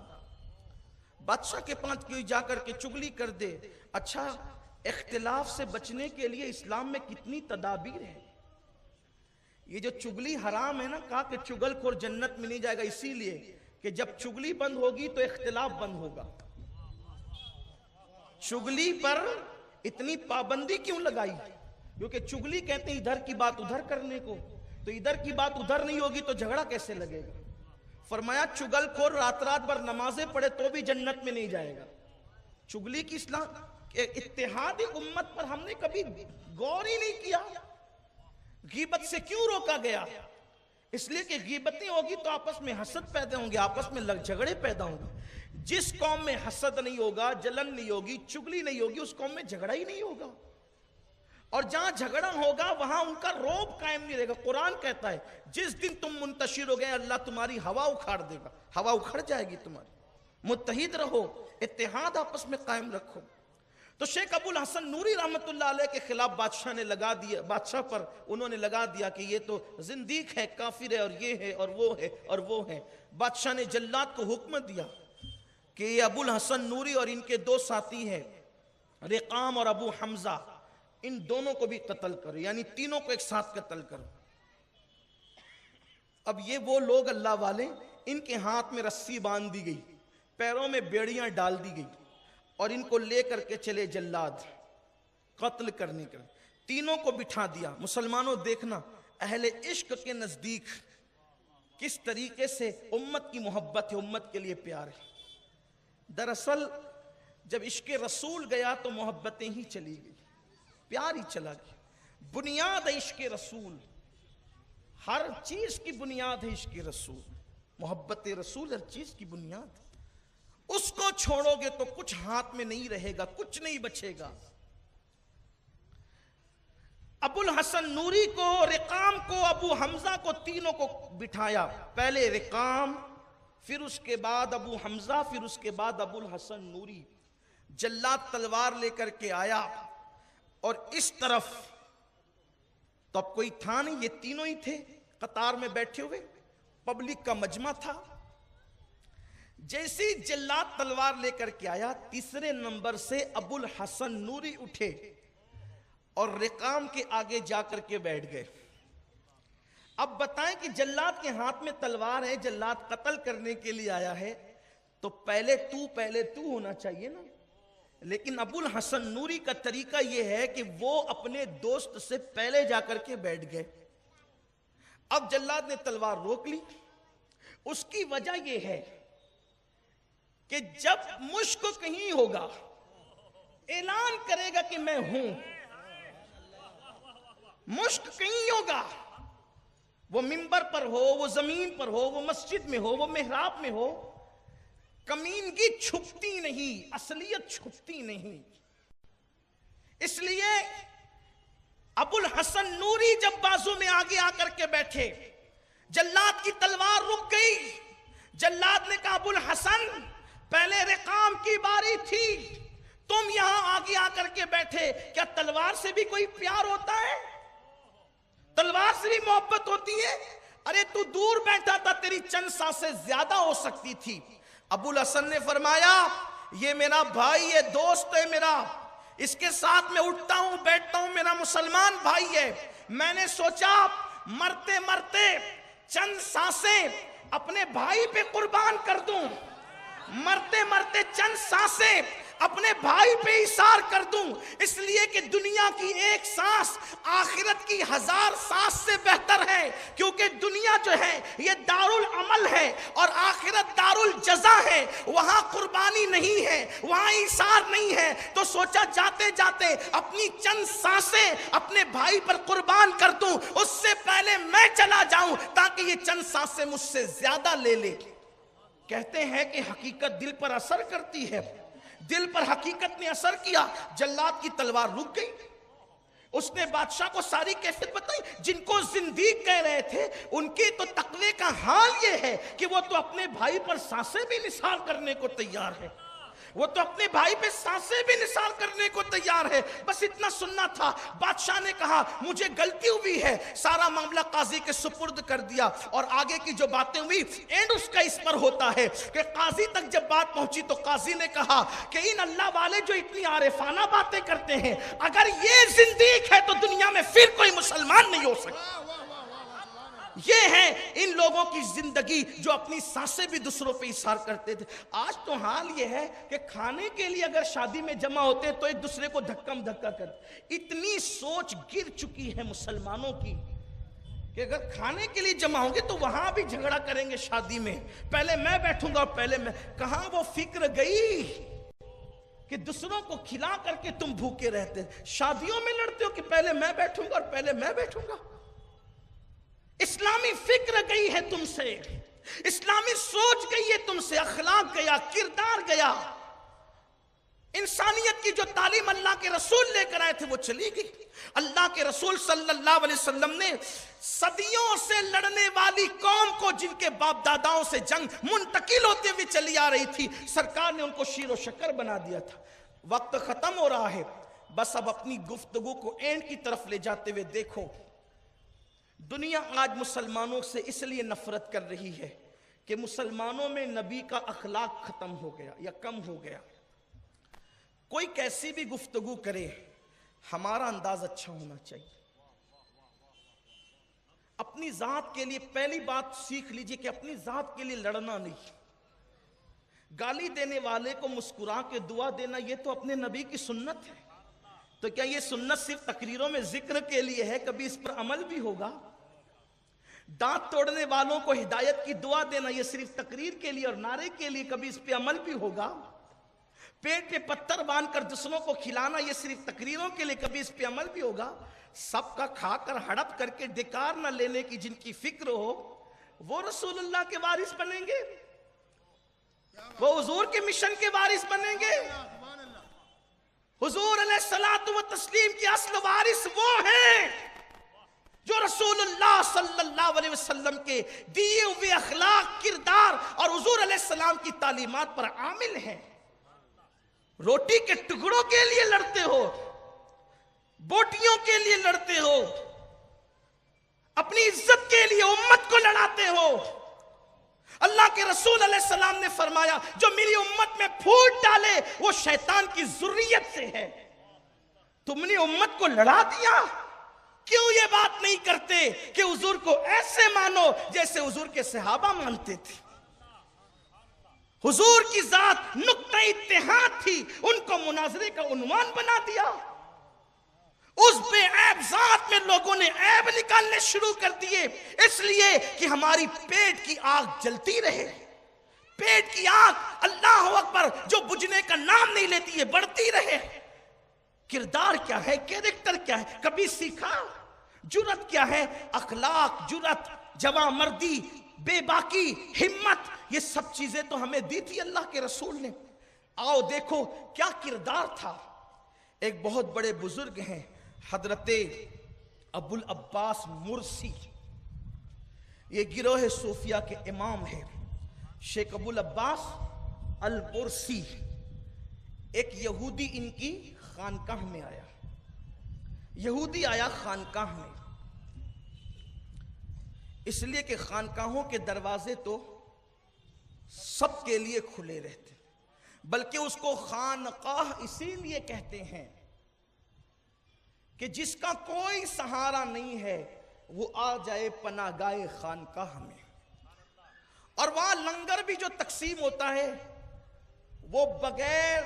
بادشاہ کے پاس کوئی جا کر کے چگلی کر دے، اچھا اختلاف سے بچنے کے لیے اسلام میں کتنی تدابیر ہیں۔ یہ جو چگلی حرام ہے نا، کہا کہ چگل خور جنت میں نہیں جائے گا، اسی لیے کہ جب چگلی بند ہوگی تو اختلاف بند ہوگا۔ چگلی پر اتنی پابندی کیوں لگائی؟ کیونکہ چگلی کہتے ہیں ادھر کی بات ادھر کرنے کو، تو ادھر کی بات ادھر نہیں ہوگی تو جھگڑا کیسے لگے گا؟ فرمایا چگل خور رات بھر نمازیں پڑھے تو بھی جنت میں نہیں جائے گا۔ چگلی کی اسلام اتحاد امت پر ہم نے کبھی غور ہی نہیں کیا۔ غیبت سے کیوں روکا گیا؟ اس لیے کہ غیبتیں ہوگی تو آپس میں حسد پیدا ہوں گے، آپس میں جھگڑے پیدا ہوں گے۔ جس قوم میں حسد نہیں ہوگا، جلن نہیں ہوگی، چگلی نہیں ہوگی، اس قوم میں جھگڑا ہی نہیں ہوگا۔ اور جہاں جھگڑا ہوگا وہاں ان کا روب قائم نہیں رہے گا۔ قرآن کہتا ہے جس دن تم منتشر ہو گئے اللہ تمہاری ہوا اکھاڑ دے گا، ہوا اکھڑ جائے گی تمہاری۔ متحد رہو، اتحاد آپس میں قائم رکھو۔ تو شیخ ابو الحسن نوری رحمت اللہ علیہ کے خلاف بادشاہ نے لگا دیا، بادشاہ پر انہوں نے لگا دیا کہ یہ تو زندیق ہے، کافر ہے، اور یہ ہے اور وہ ہے اور وہ ہے۔ بادشاہ نے جلاد کو حکم دیا کہ یہ ابو الحسن نوری اور ان کے دو ساتھی ہیں رقام اور ابو حمزہ، ان دونوں کو بھی قتل کرو، یعنی تینوں کو ایک ساتھ قتل کرو۔ اب یہ وہ لوگ اللہ والے، ان کے ہاتھ میں رسی باندھ دی گئی، پیروں میں بیڑیاں ڈال دی گئی، اور ان کو لے کر کے چلے جلاد قتل کرنے کے لیے۔ تینوں کو بٹھا دیا۔ مسلمانوں دیکھنا اہل عشق کے نزدیک کس طریقے سے امت کی محبت ہے، امت کے لیے پیار ہے۔ دراصل جب عشق رسول گیا تو محبتیں ہی چلی گئی، پیار ہی چلا گیا۔ بنیاد ہے عشق رسول، ہر چیز کی بنیاد ہے عشق رسول، محبت رسول ہر چیز کی بنیاد ہے۔ اس کو چھوڑو گے تو کچھ ہاتھ میں نہیں رہے گا، کچھ نہیں بچے گا۔ ابو الحسن نوری کو، رقام کو، ابو حمزہ کو، تینوں کو بٹھایا۔ پہلے رقام، پھر اس کے بعد ابو حمزہ، پھر اس کے بعد ابو الحسن نوری۔ جلاد تلوار لے کر کے آیا، اور اس طرف تو اب کوئی تھا نہیں، یہ تینوں ہی تھے قطار میں بیٹھے ہوئے، پبلک کا مجمع تھا۔ جیسی جلاد تلوار لے کر کے آیا، تیسرے نمبر سے ابو الحسن نوری اٹھے اور رقام کے آگے جا کر کے بیٹھ گئے۔ اب بتائیں کہ جلاد کے ہاتھ میں تلوار ہے، جلاد قتل کرنے کے لیے آیا ہے، تو پہلے تو ہونا چاہیے نا۔ لیکن ابو الحسن نوری کا طریقہ یہ ہے کہ وہ اپنے دوست سے پہلے جا کر کے بیٹھ گئے۔ اب جلاد نے تلوار روک لی۔ اس کی وجہ یہ ہے کہ جب مشک کہیں ہوگا اعلان کرے گا کہ میں ہوں، مشک کہیں ہوگا، وہ منبر پر ہو، وہ زمین پر ہو، وہ مسجد میں ہو، وہ محراب میں ہو، کمینگی چھپتی نہیں، اصلیت چھپتی نہیں۔ اس لیے ابو الحسن نوری جب بازو میں آگے آ کر کے بیٹھے، جلاد کی تلوار رک گئی۔ جلاد نے کہا ابو الحسن پہلے رقام کی باری تھی، تم یہاں آگے آ کر کے بیٹھے، کیا تلوار سے بھی کوئی پیار ہوتا ہے؟ تلوار سے بھی محبت ہوتی ہے؟ ارے تو دور بیٹھا تھا، تیری چند سانسیں زیادہ ہو سکتی تھی۔ ابو الحسن نے فرمایا یہ میرا بھائی ہے، دوست ہے میرا، اس کے ساتھ میں اٹھتا ہوں بیٹھتا ہوں، میرا مسلمان بھائی ہے۔ میں نے سوچا مرتے مرتے چند سانسیں اپنے بھائی پہ قربان کر دوں، مرتے مرتے چند سانسیں اپنے بھائی پہ ایثار کر دوں، اس لیے کہ دنیا کی ایک سانس آخرت کی 1000 سانس سے بہتر ہے، کیونکہ دنیا جو ہے یہ دارالعمل ہے اور آخرت دارالجزا ہے، وہاں قربانی نہیں ہے، وہاں ایثار نہیں ہے۔ تو سوچا جاتے جاتے اپنی چند سانسیں اپنے بھائی پر قربان کر دوں، اس سے پہلے میں چلا جاؤں تاکہ یہ چند سانسیں مجھ سے زیادہ لے لے۔ کہتے ہیں کہ حقیقت دل پر اثر کرتی ہے، دل پر حقیقت نے اثر کیا۔ جلاد کی تلوار رک گئی، اس نے بادشاہ کو ساری کیفیت بتائی. جن کو زندیق کہہ رہے تھے ان کی تو تقوی کا حال یہ ہے کہ وہ تو اپنے بھائی پر سانسیں بھی نثار کرنے کو تیار ہے. وہ تو اپنے بھائی پہ سانسیں بھی نثار کرنے کو تیار ہے. بس اتنا سننا تھا. بادشاہ نے کہا مجھے غلطی ہوئی ہے. سارا معاملہ قاضی کے سپرد کر دیا اور آگے کی جو باتیں ہوئی اینڈ اس کا اس پر ہوتا ہے کہ قاضی تک جب بات پہنچی تو قاضی نے کہا کہ ان اللہ والے جو اتنی عارفانہ باتیں کرتے ہیں اگر یہ زندیق ہے تو دنیا میں پھر کوئی مسلمان نہیں ہو سکتا. یہ ہے ان لوگوں کی زندگی جو اپنی سانسیں بھی دوسروں پہ اثار کرتے تھے. آج تو حال یہ ہے کہ کھانے کے لیے اگر شادی میں جمع ہوتے تو ایک دوسرے کو دھکم دھکا کرتے. اتنی سوچ گر چکی ہے مسلمانوں کی کہ اگر کھانے کے لیے جمع ہوں گے تو وہاں بھی جھگڑا کریں گے. شادی میں پہلے میں بیٹھوں گا اور پہلے میں. کہاں وہ فکر گئی کہ دوسروں کو کھلا کر کے تم بھوکے رہتے. شادیوں میں لڑتے ہو کہ پہلے میں بیٹھوں گا اور پہلے میں بیٹھوں گا. اسلامی فکر گئی ہے تم سے, اسلامی سوچ گئی ہے تم سے, اخلاق گیا, کردار گیا. انسانیت کی جو تعلیم اللہ کے رسول لے کر آئے تھے وہ چلی گئی. اللہ کے رسول صلی اللہ علیہ وسلم نے صدیوں سے لڑنے والی قوم کو جن کے باپ داداؤں سے جنگ منتقل ہوتے ہوئے چلی آ رہی تھی, سرکار نے ان کو شیر و شکر بنا دیا تھا. وقت ختم ہو رہا ہے, بس اب اپنی گفتگو کو اینڈ کی طرف لے جاتے ہوئے دیکھو دنیا آج مسلمانوں سے اس لیے نفرت کر رہی ہے کہ مسلمانوں میں نبی کا اخلاق ختم ہو گیا یا کم ہو گیا. کوئی کیسی بھی گفتگو کرے ہمارا انداز اچھا ہونا چاہیے. اپنی ذات کے لیے پہلی بات سیکھ لیجئے کہ اپنی ذات کے لیے لڑنا نہیں. گالی دینے والے کو مسکرا کے دعا دینا یہ تو اپنے نبی کی سنت ہے. تو کیا یہ سنت صرف تقریروں میں ذکر کے لیے ہے؟ کبھی اس پر عمل بھی ہوگا؟ دانت توڑنے والوں کو ہدایت کی دعا دینا یہ صرف تقریر کے لیے اور نعرے کے لیے, کبھی اس پہ عمل بھی ہوگا؟ پیٹ پہ پتھر باندھ کر دوسروں کو کھلانا یہ صرف تقریروں کے لیے, کبھی اس پہ عمل بھی ہوگا؟ سب کا کھا کر ہڑپ کر کے ڈکار نہ لینے کی جن کی فکر ہو وہ رسول اللہ کے وارث بنیں گے, وہ حضور کے مشن کے وارث بنیں گے. حضور علیہ الصلوۃ والتسلیم کی اصل وارث وہ ہیں جو رسول اللہ صلی اللہ علیہ وسلم کے دیے ہوئے اخلاق, کردار اور حضور علیہ السلام کی تعلیمات پر عامل ہیں. روٹی کے ٹکڑوں کے لیے لڑتے ہو, بوٹیوں کے لیے لڑتے ہو, اپنی عزت کے لیے امت کو لڑاتے ہو. اللہ کے رسول علیہ السلام نے فرمایا جو میری امت میں پھوٹ ڈالے وہ شیطان کی ذریت سے ہے. تم نے امت کو لڑا دیا. کیوں یہ بات نہیں کرتے کہ حضور کو ایسے مانو جیسے حضور کے صحابہ مانتے تھے؟ حضور کی ذات نقطہ اتحاد تھی, ان کو مناظرے کا عنوان بنا دیا. اس بے عیب ذات میں لوگوں نے عیب نکالنے شروع کر دیے, اس لیے کہ ہماری پیٹ کی آگ جلتی رہے. پیٹ کی آگ اللہ اکبر جو بجھنے کا نام نہیں لیتی ہے, بڑھتی رہے. کردار کیا ہے, کیریکٹر کیا ہے, کبھی سیکھا؟ جرت کیا ہے؟ اخلاق, جرت, جواں مردی, بے باکی, ہمت, یہ سب چیزیں تو ہمیں دی تھی اللہ کے رسول نے. آؤ دیکھو کیا کردار تھا. ایک بہت بڑے بزرگ ہیں حضرت ابو العباس مرسی, یہ گروہ صوفیہ کے امام ہیں شیخ ابو العباس المرسی. ایک یہودی ان کی خانقاہ میں آیا, یہودی آیا خانقاہ میں, اس لیے کہ خانقاہوں کے دروازے تو سب کے لیے کھلے رہتے, بلکہ اس کو خانقاہ اسی لیے کہتے ہیں کہ جس کا کوئی سہارا نہیں ہے وہ آ جائے پناہ گاہ خانقاہ میں. اور وہاں لنگر بھی جو تقسیم ہوتا ہے وہ بغیر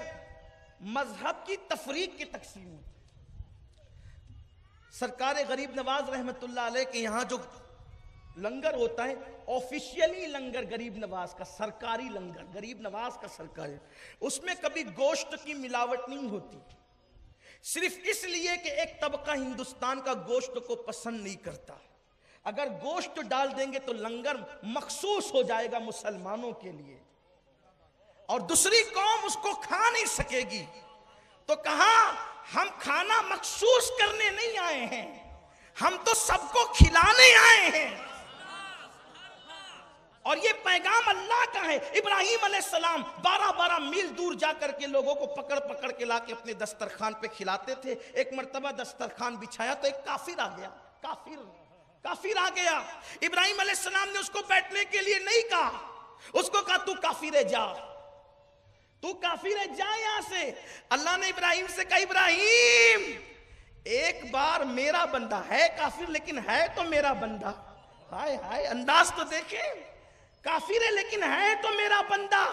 مذہب کی تفریق کی تقسیم ہوتی ہے. سرکار غریب نواز رحمت اللہ علیہ کے یہاں جو لنگر ہوتا ہے آفیشیلی لنگر غریب نواز کا, سرکاری لنگر غریب نواز کا سرکاری, اس میں کبھی گوشت کی ملاوٹ نہیں ہوتی, صرف اس لیے کہ ایک طبقہ ہندوستان کا گوشت کو پسند نہیں کرتا. اگر گوشت ڈال دیں گے تو لنگر مخصوص ہو جائے گا مسلمانوں کے لیے اور دوسری قوم اس کو کھا نہیں سکے گی. تو کہا ہم کھانا مخصوص کرنے نہیں آئے ہیں، ہم تو سب کو کھلانے آئے ہیں، اور یہ پیغام اللہ کا ہے۔ ابراہیم علیہ السلام 12 میل دور جا کر کے لوگوں کو پکڑ پکڑ کے لا کے اپنے دسترخوان پہ کھلاتے تھے۔ ایک مرتبہ دسترخوان بچھایا تو ایک کافر آ گیا، کافر آ گیا۔ ابراہیم علیہ السلام نے اس کو بیٹھنے کے لیے نہیں کہا، اس کو کہا تو کافر ہے، جا، تو کافر ہے، جا یہاں سے۔ اللہ نے ابراہیم سے کہا ابراہیم ایک بار میرا بندہ ہے کافر لیکن ہے تو میرا بندہ، ہائے ہائے انداز تو دیکھیں، کافر ہے لیکن ہے تو میرا بندہ،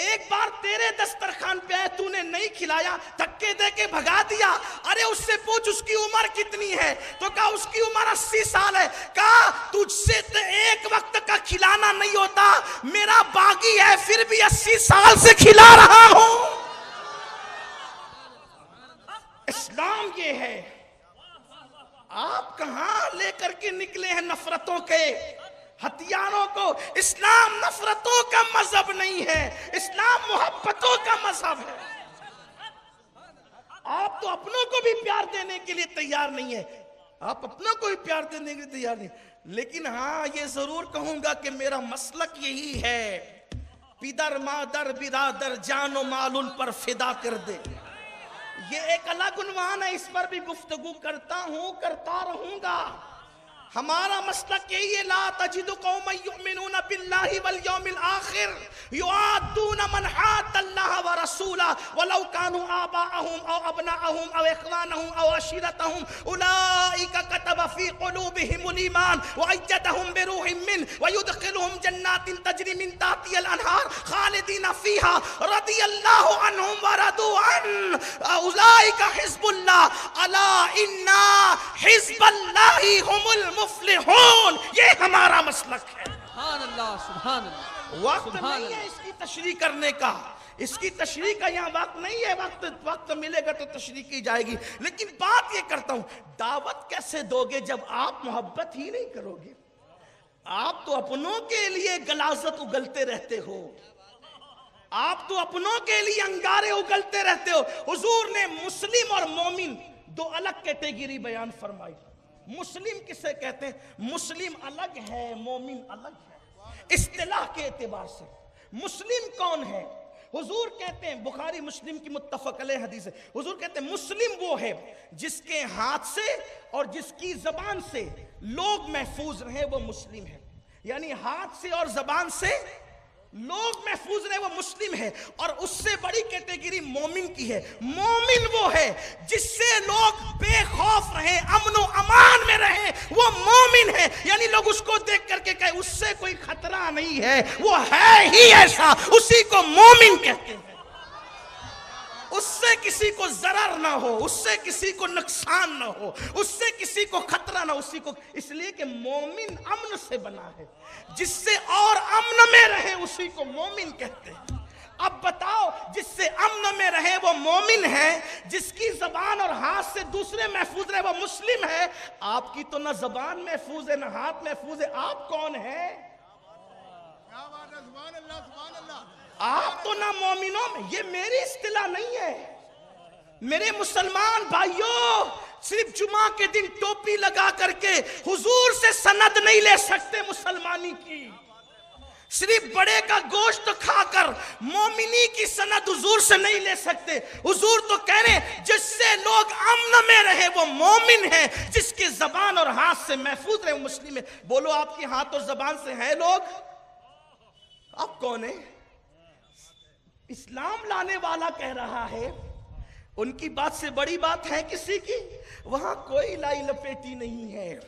ایک بار تیرے دسترخوان پہ آئے تو نے نہیں کھلایا، دھکے دے کے بھگا دیا۔ ارے اس سے پوچھ اس کی عمر کتنی ہے، تو کہا اس کی عمر 80 سال ہے۔ کہا تجھ سے تو ایک وقت کا کھلانا نہیں ہوتا، میرا باغی ہے پھر بھی 80 سال سے کھلا رہا ہوں۔ اسلام یہ ہے۔ آپ کہاں لے کر کے نکلے ہیں نفرتوں کے ہتھیاروں کو؟ اسلام نفرتوں کا مذہب نہیں ہے، اسلام محبتوں کا مذہب ہے۔ آپ تو اپنوں کو بھی پیار دینے کے لیے تیار نہیں ہے، آپ اپنوں کو بھی پیار دینے کے لیے تیار نہیں، لیکن ہاں یہ ضرور کہوں گا کہ میرا مسلک یہی ہے، پدر مادر برادر جان و مال ان پر فدا کر دے۔ یہ ایک الگ عنوان ہے، اس پر بھی گفتگو کرتا ہوں، کرتا رہوں گا۔ ہمارا مسلک یہی ہے، لا تجد قوما یؤمنون باللہ والیوم الآخر یعادون من حاد اللہ ورسولہ ولو كانوا آباءهم او ابناءهم او اخوانهم او عشیرتهم اولئک کتب فی قلوبهم الایمان وأیدهم بروح منه ويدخلهم جنات تجری من تحتها الانہار خالدین فیها رضی اللہ عنہم ورضوا عنہ اولئک حزب اللہ الا ان حزب اللہ هم المفلحون۔ یہ ہمارا مسلک ہے۔ سبحان اللہ، سبحان اللہ۔ وقت نہیں ہے اس کی تشریح کرنے کا، اس کی تشریح کا یہاں وقت نہیں ہے، وقت ملے گا تو تشریح کی جائے گی، لیکن بات یہ کرتا ہوں، دعوت کیسے دو گے جب آپ محبت ہی نہیں کرو گے؟ آپ تو اپنوں کے لیے غلاظت اگلتے رہتے ہو، آپ تو اپنوں کے لیے انگارے اگلتے رہتے ہو۔ حضور نے مسلم اور مومن دو الگ کیٹیگری بیان فرمائی۔ مسلم کسے کہتے ہیں؟ مسلم الگ ہے، مومن الگ ہے، اصطلاح کے اعتبار سے۔ مسلم کون ہے؟ حضور کہتے ہیں، بخاری مسلم کی متفق علیہ حدیث ہے، حضور کہتے ہیں مسلم وہ ہے جس کے ہاتھ سے اور جس کی زبان سے لوگ محفوظ رہیں، وہ مسلم ہے۔ یعنی ہاتھ سے اور زبان سے لوگ محفوظ رہے، وہ مسلم ہے۔ اور اس سے بڑی کیٹیگری مومن کی ہے۔ مومن وہ ہے جس سے لوگ بے خوف رہیں، امن و امان میں رہیں، وہ مومن ہے۔ یعنی لوگ اس کو دیکھ کر کے کہے اس سے کوئی خطرہ نہیں ہے، وہ ہے ہی ایسا، اسی کو مومن کہتے ہیں۔ اس سے کسی کو ضرر نہ ہو، اس سے کسی کو نقصان نہ ہو، اس سے کسی کو خطرہ نہ ہو، اسی کو، اس لیے کہ مومن امن سے بنا ہے، جس سے اور امن میں رہے اسی کو مومن کہتے ہیں۔ اب بتاؤ، جس سے امن میں رہے وہ مومن ہے، جس کی زبان اور ہاتھ سے دوسرے محفوظ رہے وہ مسلم ہے۔ آپ کی تو نہ زبان محفوظ ہے نہ ہاتھ محفوظ ہے، آپ کون ہیں؟ آپ تو نہ مومنوں میں، یہ میری اصطلاح نہیں ہے۔ میرے مسلمان بھائیوں، صرف جمعہ کے دن ٹوپی لگا کر کے حضور سے سند نہیں لے سکتے مسلمانی کی، صرف بڑے کا گوشت کھا کر مومنی کی سند حضور سے نہیں لے سکتے۔ حضور تو کہہ رہے ہیں جس سے لوگ امن میں رہے وہ مومن ہے، جس کی زبان اور ہاتھ سے محفوظ رہے وہ مسلم ہے۔ بولو آپ کی ہاتھ اور زبان سے ہیں لوگ؟ آپ کون ہیں؟ اسلام لانے والا کہہ رہا ہے، ان کی بات سے بڑی بات ہے کسی کی؟ وہاں کوئی لائی لپیٹی نہیں ہے،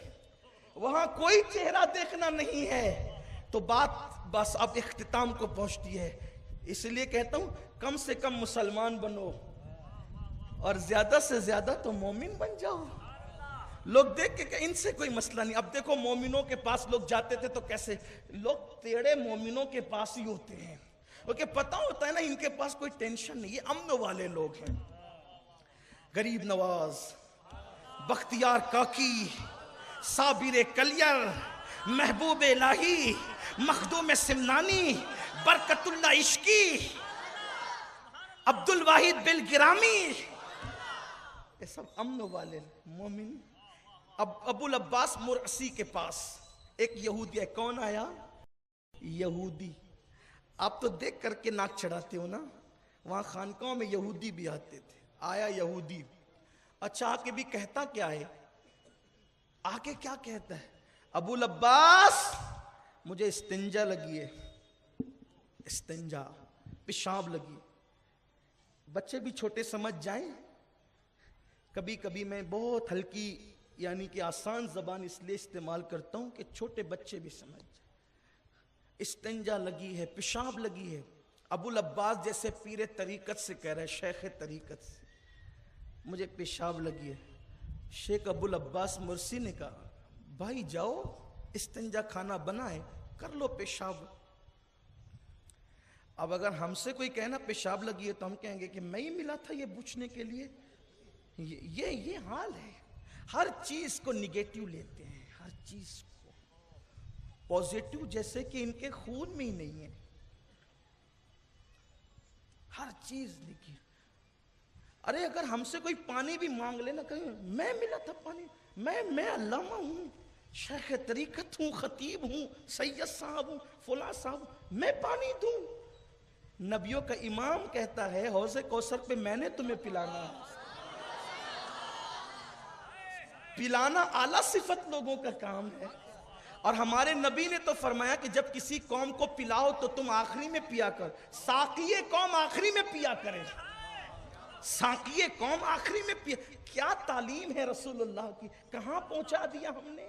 وہاں کوئی چہرہ دیکھنا نہیں ہے۔ تو بات بس اب اختتام کو پہنچتی ہے، اس لیے کہتا ہوں کم سے کم مسلمان بنو اور زیادہ سے زیادہ تو مومن بن جاؤ۔ لوگ دیکھ کے کہ ان سے کوئی مسئلہ نہیں۔ اب دیکھو مومنوں کے پاس لوگ جاتے تھے تو کیسے لوگ تیڑے مومنوں کے پاس ہی ہوتے ہیں، کیونکہ پتہ ہوتا ہے نا ان کے پاس کوئی ٹینشن نہیں، یہ امن والے لوگ ہیں۔ غریب نواز، بختیار کاکی، صابر کلیر، محبوب الہی، مخدوم سمنانی، برکت اللہ عشقی، عبد الواحد بالگرامی، یہ سب امن والے مومن. اب ابو العباس مرسی کے پاس ایک یہودی ہے. کون آیا؟ یہودی. آپ تو دیکھ کر کے ناک چڑھاتے ہو نا, وہاں خانقاہوں میں یہودی بھی آتے تھے. آیا یہودی. اچھا آگے بھی کہتا کیا ہے؟ آگے کیا کہتا ہے؟ ابو العباس مجھے استنجا لگی ہے. استنجا, پیشاب لگی. بچے بھی چھوٹے سمجھ جائیں. کبھی کبھی میں بہت ہلکی یعنی کہ آسان زبان اس لیے استعمال کرتا ہوں کہ چھوٹے بچے بھی سمجھ جائیں. استنجا لگی ہے, پیشاب لگی ہے. ابو العباس جیسے پیر طریقت سے کہہ رہے, شیخ طریقت سے, مجھے پیشاب لگی ہے. شیخ ابو العباس مرسی نے کہا بھائی جاؤ استنجا کھانا بنا ہے, کر لو پیشاب. اب اگر ہم سے کوئی کہنا پیشاب لگی ہے تو ہم کہیں گے کہ میں ہی ملا تھا یہ پوچھنے کے لیے. یہ حال ہے. ہر چیز کو نگیٹو لیتے ہیں, ہر چیز کو پوزیٹو, جیسے کہ ان کے خون میں ہی نہیں ہے. ہر چیز دیکھیے. ارے اگر ہم سے کوئی پانی بھی مانگ لینا, کہیں میں ملا تھا پانی, میں علامہ ہوں, شیخ طریقت ہوں, خطیب ہوں, سید صاحب ہوں, فلاں صاحب, میں پانی دوں. نبیوں کا امام کہتا ہے حوض کوثر پہ میں نے تمہیں پلانا. پلانا اعلیٰ صفت لوگوں کا کام ہے. اور ہمارے نبی نے تو فرمایا کہ جب کسی قوم کو پلاؤ تو تم آخری میں پیا کر. ساقی قوم آخری میں پیا کرے, ساقی قوم آخری میں پیا. کیا تعلیم ہے رسول اللہ کی, کہاں پہنچا دیا ہم نے.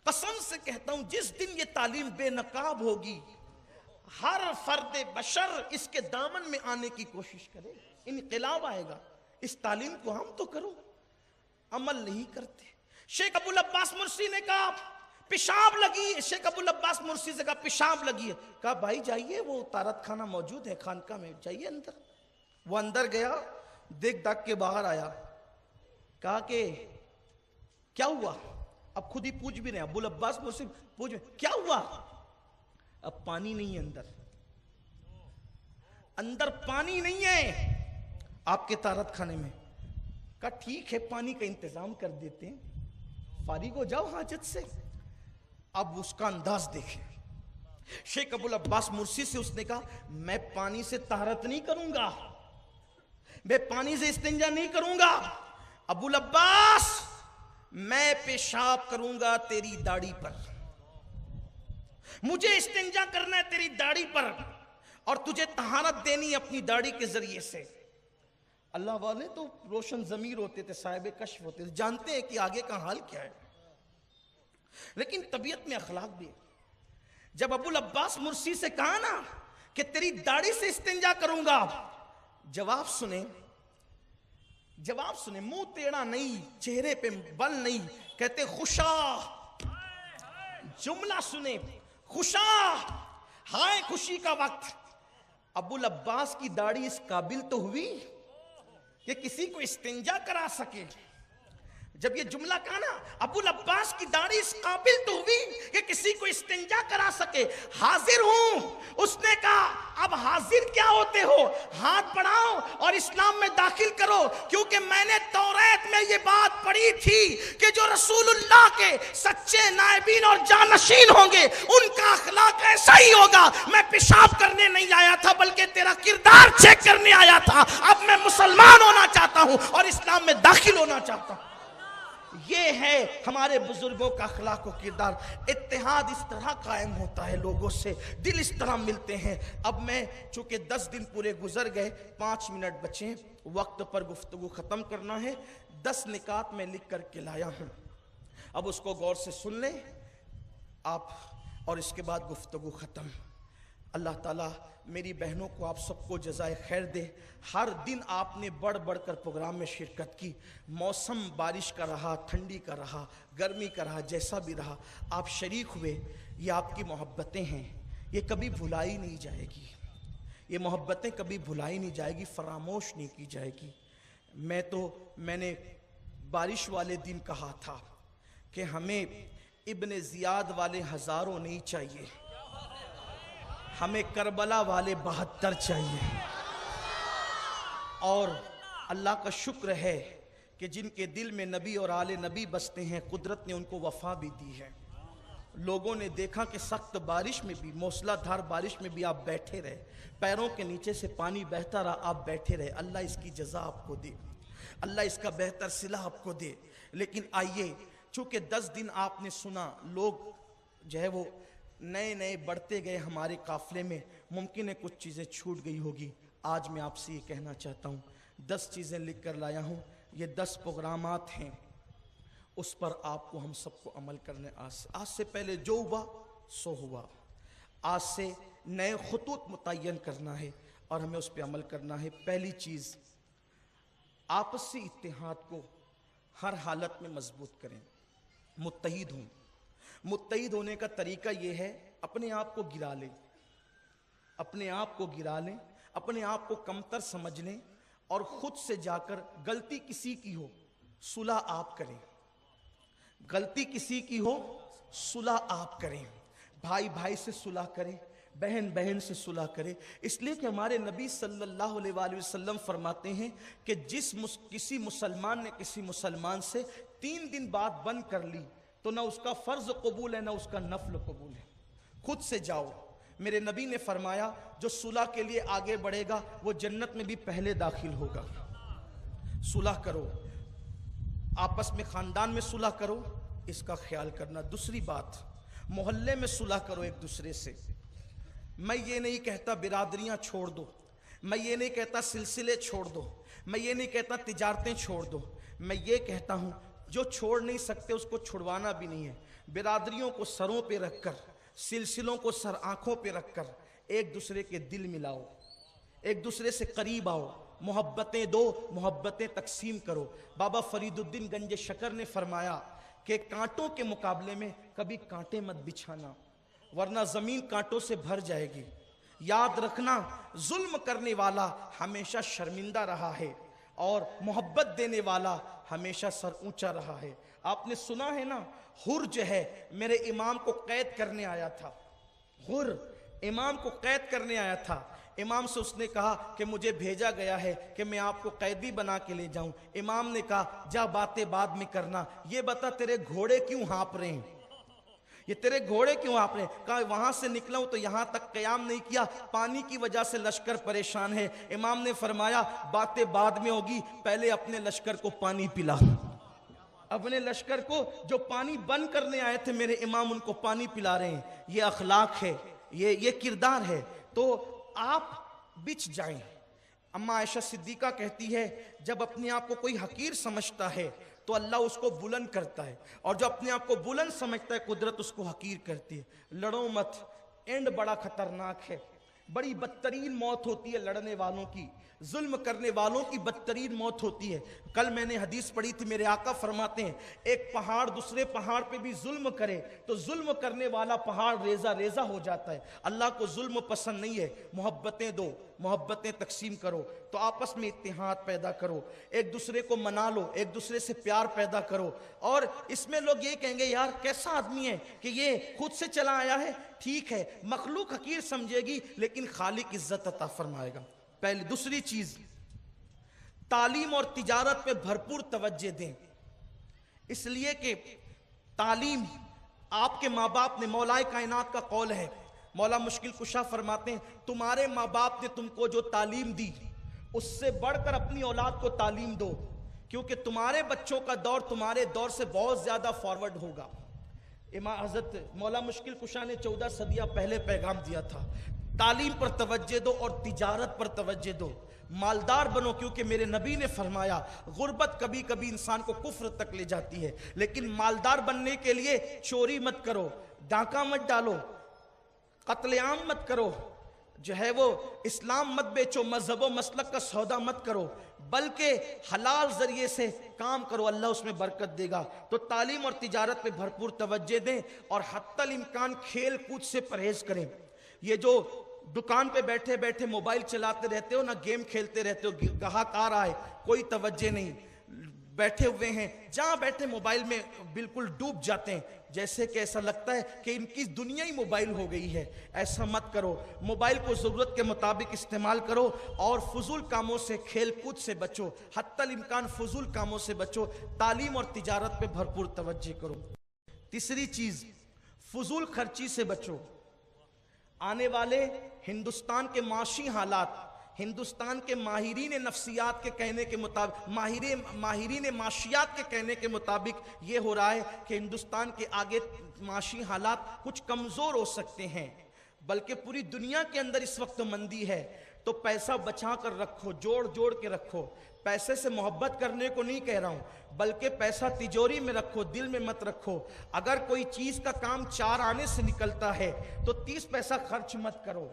قسم سے کہتا ہوں جس دن یہ تعلیم بے نقاب ہوگی, ہر فرد بشر اس کے دامن میں آنے کی کوشش کرے. انقلاب آئے گا. اس تعلیم کو ہم تو کرو, عمل نہیں کرتے. شیخ ابو العباس مرسی نے کہا پیشاب لگی ہے. شیخ ابو العباس مرسی سے کہا پیشاب لگی ہے. کہا بھائی جائیے, وہ طہارت خانہ موجود ہے خانقاہ میں, جائیے اندر. وہ اندر گیا, دیکھ داکھ کے باہر آیا. کہا کہ کیا ہوا؟ اب خود ہی پوچھ بھی رہے ہیں ابو العباس مرسی, پوچھ کیا ہوا؟ اب پانی نہیں ہے اندر, اندر پانی نہیں ہے آپ کے طہارت خانے میں. کہا ٹھیک ہے پانی کا انتظام کر دیتے ہیں, فارغ ہو جاؤ حاجت سے. اب اس کا انداز دیکھیں. شیخ ابو العباس مرسی سے اس نے کہا میں پانی سے طہارت نہیں کروں گا, میں پانی سے استنجا نہیں کروں گا. ابو العباس میں پیشاب کروں گا تیری داڑھی پر, مجھے استنجا کرنا ہے تیری داڑھی پر, اور تجھے طہارت دینی اپنی داڑھی کے ذریعے سے. اللہ والے تو روشن ضمیر ہوتے تھے, صاحب کشف ہوتے تھے, جانتے ہیں کہ آگے کا حال کیا ہے. لیکن طبیعت میں اخلاق بھی ہے. جب ابو العباس مرسی سے کہا نا کہ تیری داڑھی سے استنجا کروں گا, جواب سنیں, جواب سنیں, منہ ٹیڑھا نہیں, چہرے پہ بل نہیں, کہتے خوشا. جملہ سنیں, خوشا, ہائے خوشی کا وقت. ابو العباس کی داڑھی اس قابل تو ہوئی کہ کسی کو استنجا کرا سکے. جب یہ جملہ کہا نا ابو العباس کی داڑھی اس قابل تو ہوئی کہ کسی کو استنجا کرا سکے. حاضر ہوں. اس نے کہا اب حاضر کیا ہوتے ہو, ہاتھ بڑھاؤ اور اسلام میں داخل کرو, کیونکہ میں نے توریت میں یہ بات پڑھی تھی کہ جو رسول اللہ کے سچے نائبین اور جانشین ہوں گے ان کا اخلاق ایسا ہی ہوگا. میں پیشاب کرنے نہیں آیا تھا بلکہ تیرا کردار چیک کرنے آیا تھا. اب میں مسلمان ہونا چاہتا ہوں اور اسلام میں داخل ہونا چاہتا ہوں. یہ ہے ہمارے بزرگوں کا اخلاق و کردار. اتحاد اس طرح قائم ہوتا ہے, لوگوں سے دل اس طرح ملتے ہیں. اب میں چونکہ 10 دن پورے گزر گئے, 5 منٹ بچے, وقت پر گفتگو ختم کرنا ہے. 10 نکات میں لکھ کر کے لایا ہوں, اب اس کو غور سے سن لیں آپ, اور اس کے بعد گفتگو ختم. اللہ تعالیٰ میری بہنوں کو آپ سب کو جزائے خیر دے. ہر دن آپ نے بڑھ بڑھ کر پروگرام میں شرکت کی. موسم بارش کا رہا, ٹھنڈی کا رہا, گرمی کا رہا, جیسا بھی رہا آپ شریک ہوئے. یہ آپ کی محبتیں ہیں, یہ کبھی بھلائی نہیں جائے گی. یہ محبتیں کبھی بھلائی نہیں جائے گی, فراموش نہیں کی جائے گی. میں نے بارش والے دن کہا تھا کہ ہمیں ابن زیاد والے ہزاروں نہیں چاہیے, ہمیں کربلا والے 72 چاہیے. اور اللہ کا شکر ہے کہ جن کے دل میں نبی اور آل نبی بستے ہیں قدرت نے ان کو وفا بھی دی ہے. لوگوں نے دیکھا کہ سخت بارش میں بھی، موسلا دھار بارش میں بھی آپ بیٹھے رہے، پیروں کے نیچے سے پانی بہتا رہا، آپ بیٹھے رہے. اللہ اس کی جزا آپ کو دے، اللہ اس کا بہتر صلہ آپ کو دے. لیکن آئیے، چونکہ 10 دن آپ نے سنا، لوگ جو ہے وہ نئے نئے بڑھتے گئے ہمارے قافلے میں، ممکن ہے کچھ چیزیں چھوٹ گئی ہوگی. آج میں آپ سے یہ کہنا چاہتا ہوں، 10 چیزیں لکھ کر لایا ہوں. یہ 10 پروگرامات ہیں، اس پر آپ کو ہم سب کو عمل کرنے. آج سے پہلے جو ہوا سو ہوا. آج سے نئے خطوط متعین کرنا ہے اور ہمیں اس پہ عمل کرنا ہے. پہلی چیز، آپسی اتحاد کو ہر حالت میں مضبوط کریں، متحد ہوں. متحد ہونے کا طریقہ یہ ہے، اپنے آپ کو گرا لیں، اپنے آپ کو گرا لیں، اپنے آپ کو کمتر سمجھ لیں، اور خود سے جا کر غلطی کسی کی ہو صلح آپ کریں. غلطی کسی کی ہو صلح آپ کریں. بھائی بھائی سے صلح کریں، بہن بہن سے صلح کرے. اس لیے کہ ہمارے نبی صلی اللہ علیہ وآلہ وسلم فرماتے ہیں کہ کسی مسلمان نے کسی مسلمان سے 3 دن بعد بند کر لی تو نہ اس کا فرض قبول ہے نہ اس کا نفل قبول ہے. خود سے جاؤ. میرے نبی نے فرمایا جو صلح کے لیے آگے بڑھے گا وہ جنت میں بھی پہلے داخل ہوگا. صلح کرو، آپس میں خاندان میں صلح کرو، اس کا خیال کرنا. دوسری بات، محلے میں صلح کرو ایک دوسرے سے. میں یہ نہیں کہتا برادریاں چھوڑ دو، میں یہ نہیں کہتا سلسلے چھوڑ دو، میں یہ نہیں کہتا تجارتیں چھوڑ دو. میں یہ کہتا ہوں جو چھوڑ نہیں سکتے اس کو چھڑوانا بھی نہیں ہے. برادریوں کو سروں پہ رکھ کر، سلسلوں کو سر آنکھوں پہ رکھ کر ایک دوسرے کے دل ملاؤ، ایک دوسرے سے قریب آؤ، محبتیں دو، محبتیں تقسیم کرو. بابا فرید الدین گنج شکر نے فرمایا کہ کانٹوں کے مقابلے میں کبھی کانٹے مت بچھانا ورنہ زمین کانٹوں سے بھر جائے گی. یاد رکھنا ظلم کرنے والا ہمیشہ شرمندہ رہا ہے اور محبت دینے والا ہمیشہ سر اونچا رہا ہے. آپ نے سنا ہے نا، حر جو ہے میرے امام کو قید کرنے آیا تھا. حر امام کو قید کرنے آیا تھا. امام سے اس نے کہا کہ مجھے بھیجا گیا ہے کہ میں آپ کو قیدی بنا کے لے جاؤں. امام نے کہا جا باتیں بعد میں کرنا، یہ بتا تیرے گھوڑے کیوں ہانپ رہے ہیں، یہ تیرے گھوڑے کیوں آپ نے کہا وہاں سے نکلا ہوں تو یہاں تک قیام نہیں کیا، پانی کی وجہ سے لشکر پریشان ہے. امام نے فرمایا باتیں بعد میں ہوگی، پہلے اپنے لشکر کو پانی پلا. اپنے لشکر کو جو پانی بند کرنے آئے تھے میرے امام ان کو پانی پلا رہے ہیں. یہ اخلاق ہے، یہ کردار ہے. تو آپ بچ جائیں. اما عائشہ صدیقہ کہتی ہے جب اپنے آپ کو کوئی حقیر سمجھتا ہے تو اللہ اس کو بلند کرتا ہے، اور جو اپنے آپ کو بلند سمجھتا ہے قدرت اس کو حقیر کرتی ہے. لڑو مت، اینڈ بڑا خطرناک ہے. بڑی بدترین موت ہوتی ہے لڑنے والوں کی، ظلم کرنے والوں کی بدترین موت ہوتی ہے. کل میں نے حدیث پڑھی تھی، میرے آقا فرماتے ہیں ایک پہاڑ دوسرے پہاڑ پہ بھی ظلم کرے تو ظلم کرنے والا پہاڑ ریزہ ریزہ ہو جاتا ہے. اللہ کو ظلم پسند نہیں ہے. محبتیں دو، محبتیں تقسیم کرو، تو آپس میں اتحاد پیدا کرو، ایک دوسرے کو منا لو، ایک دوسرے سے پیار پیدا کرو. اور اس میں لوگ یہ کہیں گے یار کیسا آدمی ہے کہ یہ خود سے چلا آیا ہے. ٹھیک ہے، مخلوق حقیر سمجھے گی لیکن خالق عزت عطا فرمائے گا. پہلی. دوسری چیز، تعلیم اور تجارت پہ بھرپور توجہ دیں، اس لیے کہ تعلیم آپ کے ماں باپ نے، مولائے کائنات کا قول ہے، مولا مشکل کشا فرماتے ہیں تمہارے ماں باپ نے تم کو جو تعلیم دی اس سے بڑھ کر اپنی اولاد کو تعلیم دو، کیونکہ تمہارے بچوں کا دور تمہارے دور سے بہت زیادہ فارورڈ ہوگا. امام حضرت مولا مشکل کشا نے 14 صدیاں پہلے پیغام دیا تھا، تعلیم پر توجہ دو اور تجارت پر توجہ دو، مالدار بنو، کیونکہ میرے نبی نے فرمایا غربت کبھی کبھی انسان کو کفر تک لے جاتی ہے. لیکن مالدار بننے کے لیے چوری مت کرو، ڈاکہ مت ڈالو، قتل عام مت کرو، جو ہے وہ اسلام مت بیچو، مذہب و مسلک کا سودا مت کرو، بلکہ حلال ذریعے سے کام کرو، اللہ اس میں برکت دے گا. تو تعلیم اور تجارت پہ بھرپور توجہ دیں اور حتی الامکان کھیل کود سے پرہیز کریں. یہ جو دکان پہ بیٹھے بیٹھے موبائل چلاتے رہتے ہو، نہ گیم کھیلتے رہتے ہو، گاہک آ رہا ہے کوئی توجہ نہیں، بیٹھے ہوئے ہیں, جہاں بیٹھے موبائل میں بالکل ڈوب جاتے ہیں, جیسے کہ ایسا لگتا ہے کہ ان کی دنیا ہی موبائل ہو گئی ہے. ایسا مت کرو, موبائل کو ضرورت کے مطابق استعمال کرو اور فضول کاموں سے, کھیل کود سے بچو, حتی الامکان فضول کاموں سے بچو, تعلیم اور تجارت پہ بھرپور توجہ کرو. تیسری چیز, فضول خرچی سے بچو. آنے والے ہندوستان کے معاشی حالات, ہندوستان کے ماہرین نفسیات کے کہنے کے مطابق, ماہرین معاشیات کے کہنے کے مطابق یہ ہو رہا ہے کہ ہندوستان کے آگے معاشی حالات کچھ کمزور ہو سکتے ہیں, بلکہ پوری دنیا کے اندر اس وقت مندی ہے. تو پیسہ بچا کر رکھو, جوڑ کے رکھو. پیسے سے محبت کرنے کو نہیں کہہ رہا ہوں, بلکہ پیسہ تجوری میں رکھو, دل میں مت رکھو. اگر کوئی چیز کا کام 4 آنے سے نکلتا ہے تو 30 پیسہ خرچ مت کرو,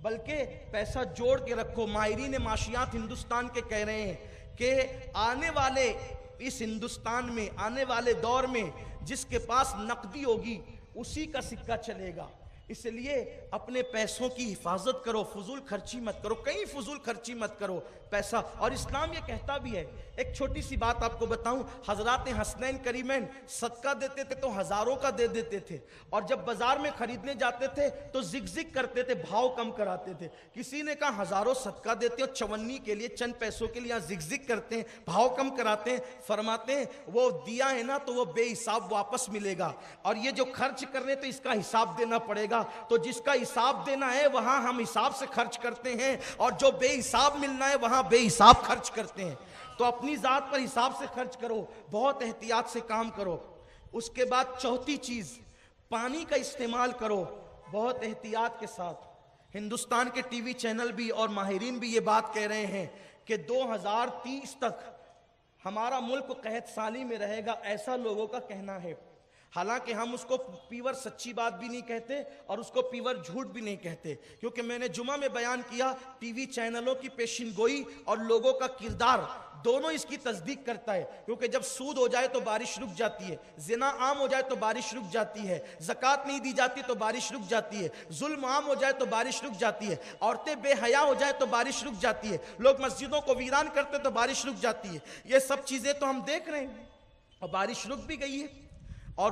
بلکہ پیسہ جوڑ کے رکھو. ماہرین معاشیات ہندوستان کے کہہ رہے ہیں کہ آنے والے اس ہندوستان میں, آنے والے دور میں جس کے پاس نقدی ہوگی اسی کا سکہ چلے گا. اس لیے اپنے پیسوں کی حفاظت کرو, فضول خرچی مت کرو, کہیں فضول خرچی مت کرو پیسہ. اور اسلام یہ کہتا بھی ہے, ایک چھوٹی سی بات آپ کو بتاؤں, حضرات حسنین کریمین صدقہ دیتے تھے تو ہزاروں کا دے دیتے تھے, اور جب بازار میں خریدنے جاتے تھے تو زگ کرتے تھے, بھاؤ کم کراتے تھے. کسی نے کہا ہزاروں صدقہ دیتے ہیں, چونی کے لیے, چند پیسوں کے لیے زگ کرتے ہیں, بھاؤ کم کراتے ہیں. فرماتے ہیں وہ دیا ہے نا تو وہ بے حساب واپس ملے گا, اور یہ جو خرچ کر رہے تو اس کا حساب دینا پڑے گا. تو جس کا حساب دینا ہے وہاں ہم حساب سے خرچ کرتے ہیں, اور جو بے حساب ملنا ہے وہاں بے حساب خرچ کرتے ہیں. تو اپنی ذات پر حساب سے خرچ کرو, بہت احتیاط سے کام کرو. اس کے بعد چوتھی چیز, پانی کا استعمال کرو بہت احتیاط کے ساتھ. ہندوستان کے ٹی وی چینل بھی اور ماہرین بھی یہ بات کہہ رہے ہیں کہ 2030 تک ہمارا ملک قحط سالی میں رہے گا, ایسا لوگوں کا کہنا ہے. حالانکہ ہم اس کو پیور سچی بات بھی نہیں کہتے اور اس کو پیور جھوٹ بھی نہیں کہتے, کیونکہ میں نے جمعہ میں بیان کیا ٹی وی چینلوں کی پیشن گوئی اور لوگوں کا کردار دونوں اس کی تصدیق کرتا ہے. کیونکہ جب سود ہو جائے تو بارش رک جاتی ہے, زنا عام ہو جائے تو بارش رک جاتی ہے, زکوٰۃ نہیں دی جاتی تو بارش رک جاتی ہے, ظلم عام ہو جائے تو بارش رک جاتی ہے, عورتیں بے حیا ہو جائے تو بارش رک جاتی ہے, لوگ مسجدوں کو ویران کرتے تو بارش رک جاتی ہے. یہ سب چیزیں تو ہم دیکھ رہے ہیں, اور بارش رک بھی گئی ہے. اور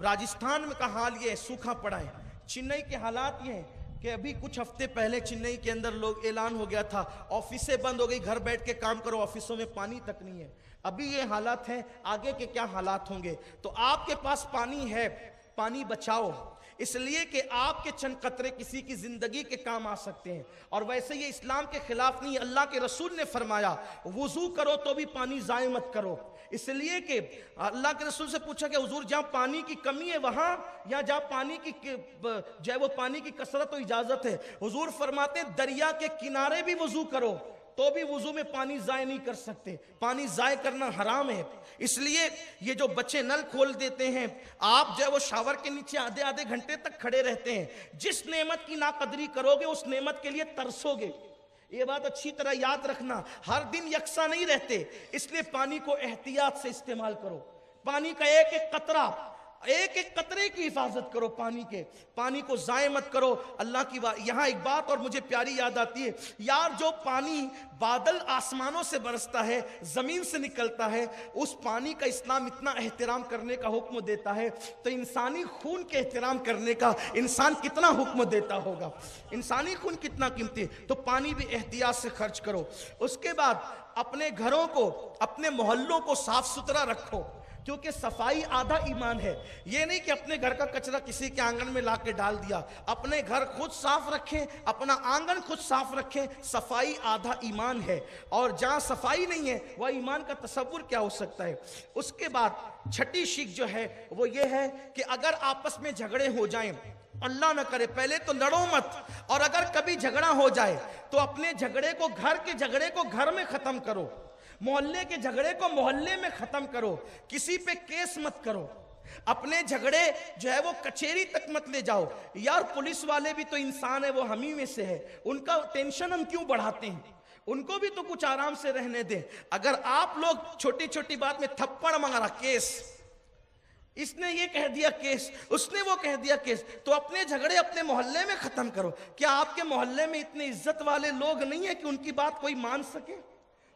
راجستھان میں کا حال یہ ہے, سوکھا پڑا ہے. چنئی کے حالات یہ ہیں کہ ابھی کچھ ہفتے پہلے چنئی کے اندر لوگ اعلان ہو گیا تھا آفسیں بند ہو گئی, گھر بیٹھ کے کام کرو, آفسوں میں پانی تک نہیں ہے. ابھی یہ حالات ہیں, آگے کے کیا حالات ہوں گے. تو آپ کے پاس پانی ہے, پانی بچاؤ, اس لیے کہ آپ کے چند قطرے کسی کی زندگی کے کام آ سکتے ہیں. اور ویسے یہ اسلام کے خلاف نہیں, اللہ کے رسول نے فرمایا وضو کرو تو بھی پانی ضائع مت کرو. اس لیے کہ اللہ کے رسول سے پوچھا کہ حضور جہاں پانی کی کمی ہے وہاں, یا جہاں پانی کی جو ہے وہ پانی کی کثرت و اجازت ہے. حضور فرماتے ہیں دریا کے کنارے بھی وضو کرو تو بھی وضو میں پانی ضائع نہیں کر سکتے, پانی ضائع کرنا حرام ہے. اس لیے یہ جو بچے نل کھول دیتے ہیں, آپ جو ہے وہ شاور کے نیچے آدھے گھنٹے تک کھڑے رہتے ہیں, جس نعمت کی ناقدری کرو گے اس نعمت کے لیے ترسو گے. یہ بات اچھی طرح یاد رکھنا, ہر دن یکساں نہیں رہتے, اس لیے پانی کو احتیاط سے استعمال کرو. پانی کا ایک ایک قطرہ, ایک ایک قطرے کی حفاظت کرو, پانی کو ضائع مت کرو. اللہ کی یہاں ایک بات اور مجھے پیاری یاد آتی ہے یار, جو پانی بادل آسمانوں سے برستا ہے, زمین سے نکلتا ہے, اس پانی کا اسلام اتنا احترام کرنے کا حکم دیتا ہے, تو انسانی خون کے احترام کرنے کا انسان کتنا حکم دیتا ہوگا. انسانی خون کتنا قیمتی ہے. تو پانی بھی احتیاط سے خرچ کرو. اس کے بعد اپنے گھروں کو, اپنے محلوں کو صاف ستھرا رکھو, کیونکہ صفائی آدھا ایمان ہے. یہ نہیں کہ اپنے گھر کا کچرا کسی کے آنگن میں لا کے ڈال دیا. اپنے گھر خود صاف رکھیں, اپنا آنگن خود صاف رکھیں, صفائی آدھا ایمان ہے. اور جہاں صفائی نہیں ہے وہ ایمان کا تصور کیا ہو سکتا ہے. اس کے بعد چھٹی شک جو ہے وہ یہ ہے کہ اگر آپس میں جھگڑے ہو جائیں, اللہ نہ کرے, پہلے تو لڑو مت, اور اگر کبھی جھگڑا ہو جائے تو اپنے جھگڑے کو, گھر کے جھگڑے کو گھر میں ختم کرو, محلے کے جھگڑے کو محلے میں ختم کرو, کسی پہ کیس مت کرو. اپنے جھگڑے جو ہے وہ کچہری تک مت لے جاؤ. یار پولیس والے بھی تو انسان ہے, وہ ہم ہی میں سے ہے, ان کا ٹینشن ہم کیوں بڑھاتے ہیں, ان کو بھی تو کچھ آرام سے رہنے دیں. اگر آپ لوگ چھوٹی چھوٹی بات میں تھپڑ مارا, کیس, اس نے یہ کہہ دیا کیس, اس نے وہ کہہ دیا کیس, تو اپنے جھگڑے اپنے محلے میں ختم کرو. کیا آپ کے محلے میں اتنے عزت والے لوگ نہیں ہیں کہ ان کی بات کوئی مان سکے؟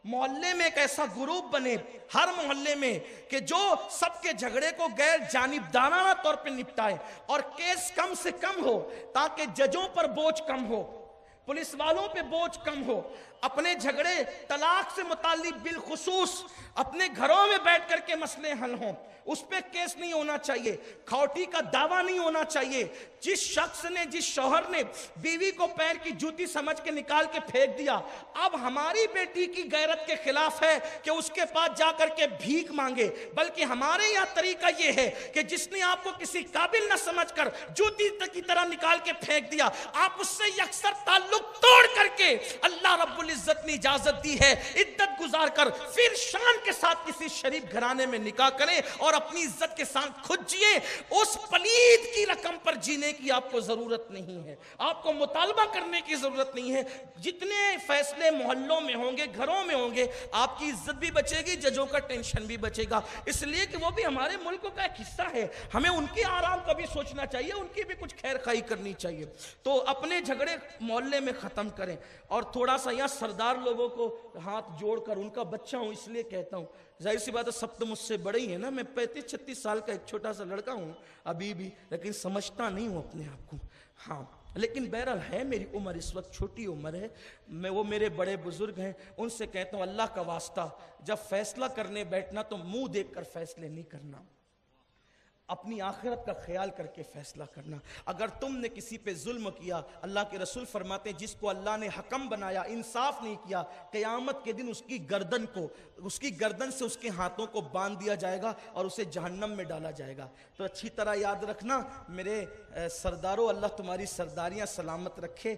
محلے میں ایک ایسا گروپ بنے ہر محلے میں کہ جو سب کے جھگڑے کو غیر جانبدارانہ طور پہ نپٹائے اور کیس کم سے کم ہو تاکہ ججوں پر بوجھ کم ہو، پولیس والوں پہ بوجھ کم ہو، اپنے جھگڑے طلاق سے متعلق بالخصوص اپنے گھروں میں بیٹھ کر کے مسئلے حل ہوں، اس پہ کیس نہیں ہونا چاہیے، کھوٹی کا دعویٰ نہیں ہونا چاہیے۔ جس شخص نے، جس شوہر نے بیوی کو پیر کی جوتی سمجھ کے نکال کے پھینک دیا، اب ہماری بیٹی کی غیرت کے خلاف ہے کہ اس کے پاس جا کر کے بھیک مانگے، بلکہ ہمارے یہاں طریقہ یہ ہے کہ جس نے آپ کو کسی قابل نہ سمجھ کر جوتی کی طرح نکال کے پھینک دیا، آپ اس سے یکسر تعلق توڑ کر کے، اللہ رب العزت نے اجازت دی ہے عدت گزار کر پھر شان کے ساتھ کسی شریف گھرانے میں نکاح کریں اور اپنی عزت کے ساتھ خود جیے۔ اس پلید کی رقم پر جینے کی آپ کو ضرورت نہیں ہے، آپ کو مطالبہ کرنے کی ضرورت نہیں ہے۔ جتنے فیصلے محلوں میں ہوں گے، گھروں میں ہوں گے، آپ کی عزت بھی بچے گی، ججوں کا ٹینشن بھی بچے گا، اس لیے کہ وہ بھی ہمارے ملک کا ایک حصہ ہے، ہمیں ان کی آرام کا بھی سوچنا چاہیے، ان کی بھی کچھ خیر خواہی کرنی چاہیے۔ تو اپنے جھگڑے محلے میں ختم کریں، اور تھوڑا سا یہاں سردار لوگوں کو ہاتھ جوڑ کر، ان کا بچہ ہوں اس لیے کہتا ہوں، ظاہر سی بات ہے سب تو مجھ سے بڑے ہی ہیں نا، میں 35-36 سال کا ایک چھوٹا سا لڑکا ہوں ابھی بھی، لیکن سمجھتا نہیں ہوں اپنے آپ کو، ہاں لیکن بہرحال ہے میری عمر اس وقت چھوٹی عمر ہے، وہ میرے بڑے بزرگ ہیں، ان سے کہتا ہوں اللہ کا واسطہ جب فیصلہ کرنے بیٹھنا تو منہ دیکھ کر فیصلے نہیں کرنا، اپنی آخرت کا خیال کر کے فیصلہ کرنا۔ اگر تم نے کسی پہ ظلم کیا، اللہ کے رسول فرماتے ہیں جس کو اللہ نے حکم بنایا انصاف نہیں کیا، قیامت کے دن اس کی گردن سے اس کے ہاتھوں کو باندھ دیا جائے گا اور اسے جہنم میں ڈالا جائے گا۔ تو اچھی طرح یاد رکھنا میرے سرداروں، اللہ تمہاری سرداریاں سلامت رکھے۔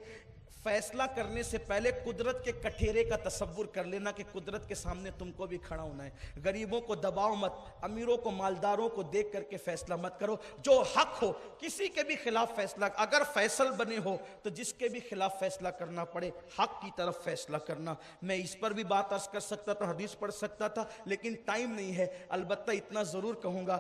فیصلہ کرنے سے پہلے قدرت کے کٹھیرے کا تصور کر لینا کہ قدرت کے سامنے تم کو بھی کھڑا ہونا ہے۔ غریبوں کو دباؤ مت، امیروں کو، مالداروں کو دیکھ کر کے فیصلہ مت کرو، جو حق ہو کسی کے بھی خلاف فیصلہ، اگر فیصل بنے ہو تو جس کے بھی خلاف فیصلہ کرنا پڑے حق کی طرف فیصلہ کرنا۔ میں اس پر بھی بات عرض کر سکتا تھا، حدیث پڑھ سکتا تھا، لیکن ٹائم نہیں ہے، البتہ اتنا ضرور کہوں گا،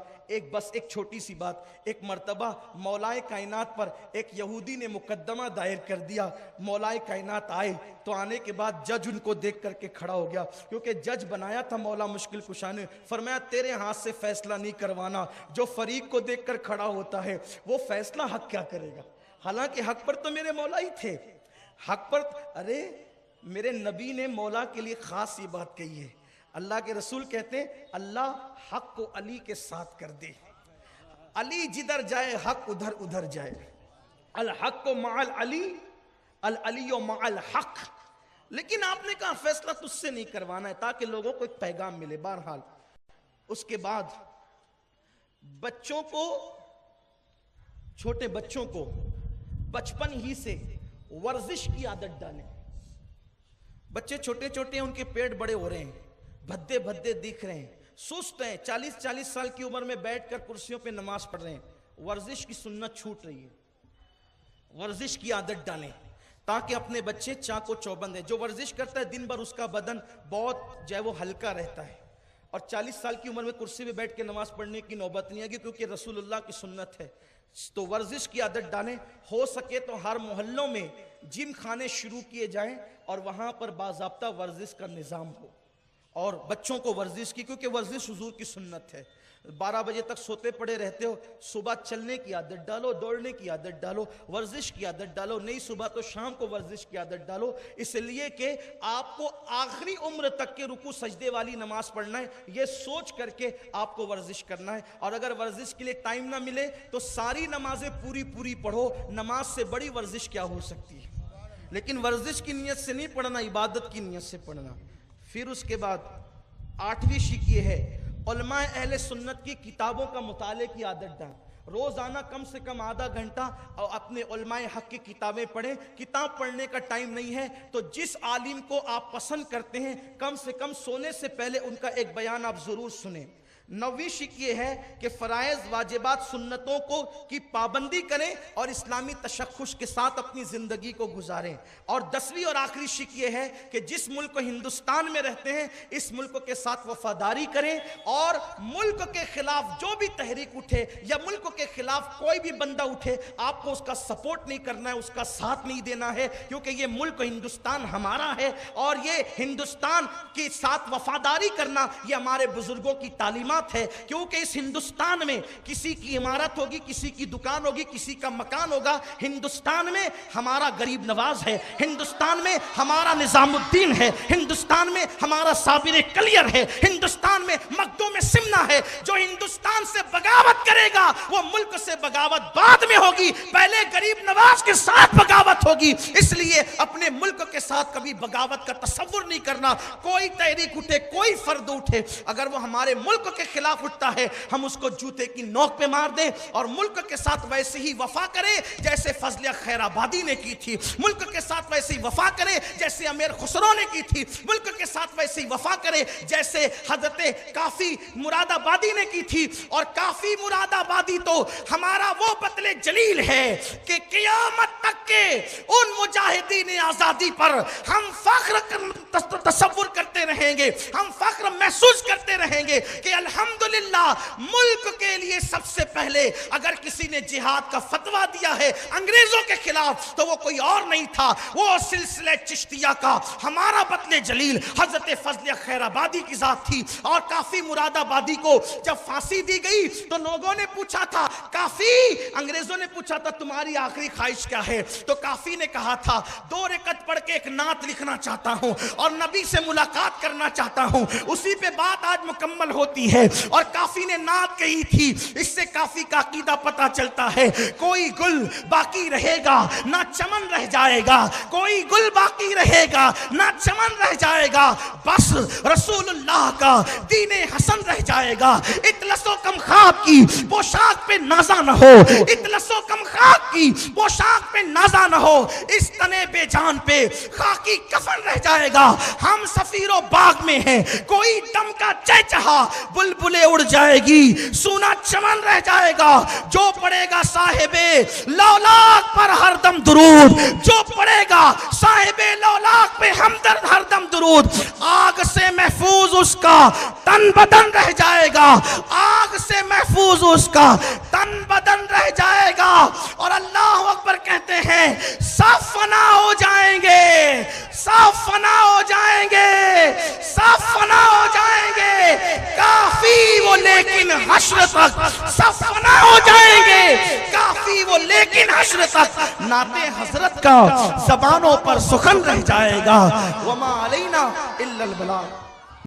بس ایک چھوٹی سی بات۔ ایک مرتبہ مولائے کائنات پر ایک یہودی نے مقدمہ دائر کر دیا، مولائے کائنات آئے تو آنے کے بعد جج ان کو دیکھ کر کے کھڑا ہو گیا، کیونکہ جج بنایا تھا مولا مشکل کشا نے، فرمایا تیرے ہاتھ سے فیصلہ نہیں کروانا، جو فریق کو دیکھ کر کھڑا ہوتا ہے وہ فیصلہ حق کیا کرے گا؟ حالانکہ حق پر تو میرے مولا ہی تھے، حق پر، ارے میرے نبی نے مولا کے لیے خاص یہ بات کہی ہے، اللہ کے رسول کہتے ہیں اللہ حق کو علی کے ساتھ کر دے، علی جدھر جائے حق ادھر ادھر جائے، الحق کو مع العلی العلی و مع الحق۔ لیکن آپ نے کہا فیصلہ تجھ سے نہیں کروانا ہے تاکہ لوگوں کو ایک پیغام ملے۔ بہرحال اس کے بعد بچوں کو، چھوٹے بچوں کو بچپن ہی سے ورزش کی عادت ڈالیں۔ بچے چھوٹے چھوٹے ہیں، ان کے پیٹ بڑے ہو رہے ہیں، بھدے بھدے دکھ رہے ہیں، سست ہیں، 40 سال کی عمر میں بیٹھ کر کرسیوں پہ نماز پڑھ رہے ہیں، ورزش کی سنت چھوٹ رہی ہے۔ ورزش کی عادت ڈالیں تاکہ اپنے بچے چاق و چوبند ہیں۔ جو ورزش کرتا ہے دن بھر اس کا بدن بہت جو ہے وہ ہلکا رہتا ہے، اور 40 سال کی عمر میں کرسی پہ بیٹھ کے نماز پڑھنے کی نوبت نہیں آگی، کیونکہ رسول اللہ کی سنت ہے۔ تو ورزش کی عادت ڈالیں، ہو سکے تو ہر محلوں میں جم خانے شروع کیے جائیں اور وہاں پر باضابطہ ورزش کا نظام ہو، اور بچوں کو ورزش کی، کیونکہ ورزش حضور کی سنت ہے۔ 12 بجے تک سوتے پڑے رہتے ہو، صبح چلنے کی عادت ڈالو، دوڑنے کی عادت ڈالو، ورزش کی عادت ڈالو، نہیں صبح تو شام کو ورزش کی عادت ڈالو، اس لیے کہ آپ کو آخری عمر تک کے رکوع سجدے والی نماز پڑھنا ہے، یہ سوچ کر کے آپ کو ورزش کرنا ہے۔ اور اگر ورزش کے لیے ٹائم نہ ملے تو ساری نمازیں پوری پڑھو، نماز سے بڑی ورزش کیا ہو سکتی ہے؟ لیکن ورزش کی نیت سے نہیں پڑھنا، عبادت کی نیت سے پڑھنا۔ پھر اس کے بعد 8ویں شک یہ ہے، علماء اہل سنت کی کتابوں کا مطالعے کی عادت ڈالیں۔ روزانہ کم سے کم آدھا گھنٹہ اور اپنے علماء حق کی کتابیں پڑھیں۔ کتاب پڑھنے کا ٹائم نہیں ہے تو جس عالم کو آپ پسند کرتے ہیں کم سے کم سونے سے پہلے ان کا ایک بیان آپ ضرور سنیں۔ 9ویں شک یہ ہے کہ فرائض واجبات سنتوں کو کی پابندی کریں اور اسلامی تشخص کے ساتھ اپنی زندگی کو گزاریں. اور 10ویں اور آخری شک یہ ہے کہ جس ملک ہندوستان میں رہتے ہیں اس ملک کے ساتھ وفاداری کریں اور ملک کے خلاف جو بھی تحریک اٹھے یا ملک کے خلاف کوئی بھی بندہ اٹھے آپ کو اس کا سپورٹ نہیں کرنا ہے, اس کا ساتھ نہیں دینا ہے, کیونکہ یہ ملک ہندوستان ہمارا ہے اور یہ ہندوستان کے ساتھ وفاداری کرنا یہ ہمارے بزرگوں کی تعلیمات ہے. کیونکہ اس ہندوستان میں کسی کی عمارت ہوگی, کسی کی دکان ہوگی, کسی کا مکان ہوگا. ہندوستان میں ہمارا غریب نواز ہے, ہندوستان میں ہمارا نظام الدین ہے, ہندوستان میں ہمارا صابر کلیر ہے, ہندوستان میں مخدوم سمنا ہے. جو ہندوستان سے بغاوت کرے گا وہ ملک سے بغاوت بعد میں ہوگی, پہلے غریب نواز کے ساتھ بغاوت ہوگی. اس لیے اپنے ملک کے ساتھ کبھی بغاوت کا تصور نہیں کرنا. کوئی تحریک اٹھے, کوئی فرد اٹھے, اگر وہ ہمارے ملک کے خلاف اٹھتا ہے ہم اس کو جوتے کی نوک پہ مار دیں اور ملک کے ساتھ ویسے ہی وفا کریں جیسے فضلیہ خیر آبادی نے کی تھی, ملک کے ساتھ ویسے ہی وفا کریں جیسے امیر خسرو نے کی تھی, ملک کے ساتھ ویسے ہی وفا کریں جیسے حضرت کافی مراد آبادی نے کی تھی. اور کافی مراد آبادی تو ہمارا وہ بطل جلیل ہے کہ قیامت تک کے ان مجاہدین آزادی پر ہم فخر تصور کرتے رہیں گے, ہم فخر محسوس کرتے رہیں گے کہ الحمدللہ ملک کے لیے سب سے پہلے اگر کسی نے جہاد کا فتویٰ دیا ہے انگریزوں کے خلاف تو وہ کوئی اور نہیں تھا, وہ سلسلہ چشتیہ کا ہمارا بطل جلیل حضرت فضلیہ خیر آبادی کی ذات تھی. اور کافی مراد آبادی کو جب پھانسی دی گئی تو لوگوں نے پوچھا تھا, کافی انگریزوں نے پوچھا تھا تمہاری آخری خواہش کیا ہے, تو کافی نے کہا تھا 2 رکعت پڑھ کے ایک نعت لکھنا چاہتا ہوں اور نبی سے ملاقات کرنا چاہتا ہوں. اسی پہ بات آج مکمل ہوتی ہے. اور کافی نے نعت کہی تھی, اس سے کافی کا عقیدہ پتا چلتا ہے کوئی گل باقی رہے گا نہ چمن رہ جائے گا, کوئی گل باقی رہے گا نہ چمن رہ جائے گا, بس رسول اللہ کا دین حسن رہ جائے گا. اطلس و کم خاک کی پوشاک پہ نازا نہ ہو, اطلس و کم خاک کی پوشاک پہ نازا نہ ہو, اس تنے بے جان پہ خاکی کفن رہ جائے گا. ہم سفیر و باغ میں ہیں, کوئی دم کا چہچہا بلبلے اڑ جائے گی, سونا چمن رہ جائے گا. جو پڑے گا صاحب لولاک پر ہر دم درود, جو پڑے گا صاحب لولاک پہ ہمدرد ہر دم درود, آگ سے محفوظ اس کا تن بدن رہ جائے گا, آگ سے محفوظ اس کا تن بدن رہ جائے گا. اور اللہ اکبر کہتے ہیں سب فنا ہو جائیں گے, سب فنا ہو جائیں گے, سب فنا ہو جائیں گے, کافی وہ لیکن حشر تک سب فنا ہو جائیں گے, کافی وہ لیکن حشر تک نعت حضرت کا زبانوں پر سخن رہ جائے گا. وما علینا الا البلاغ.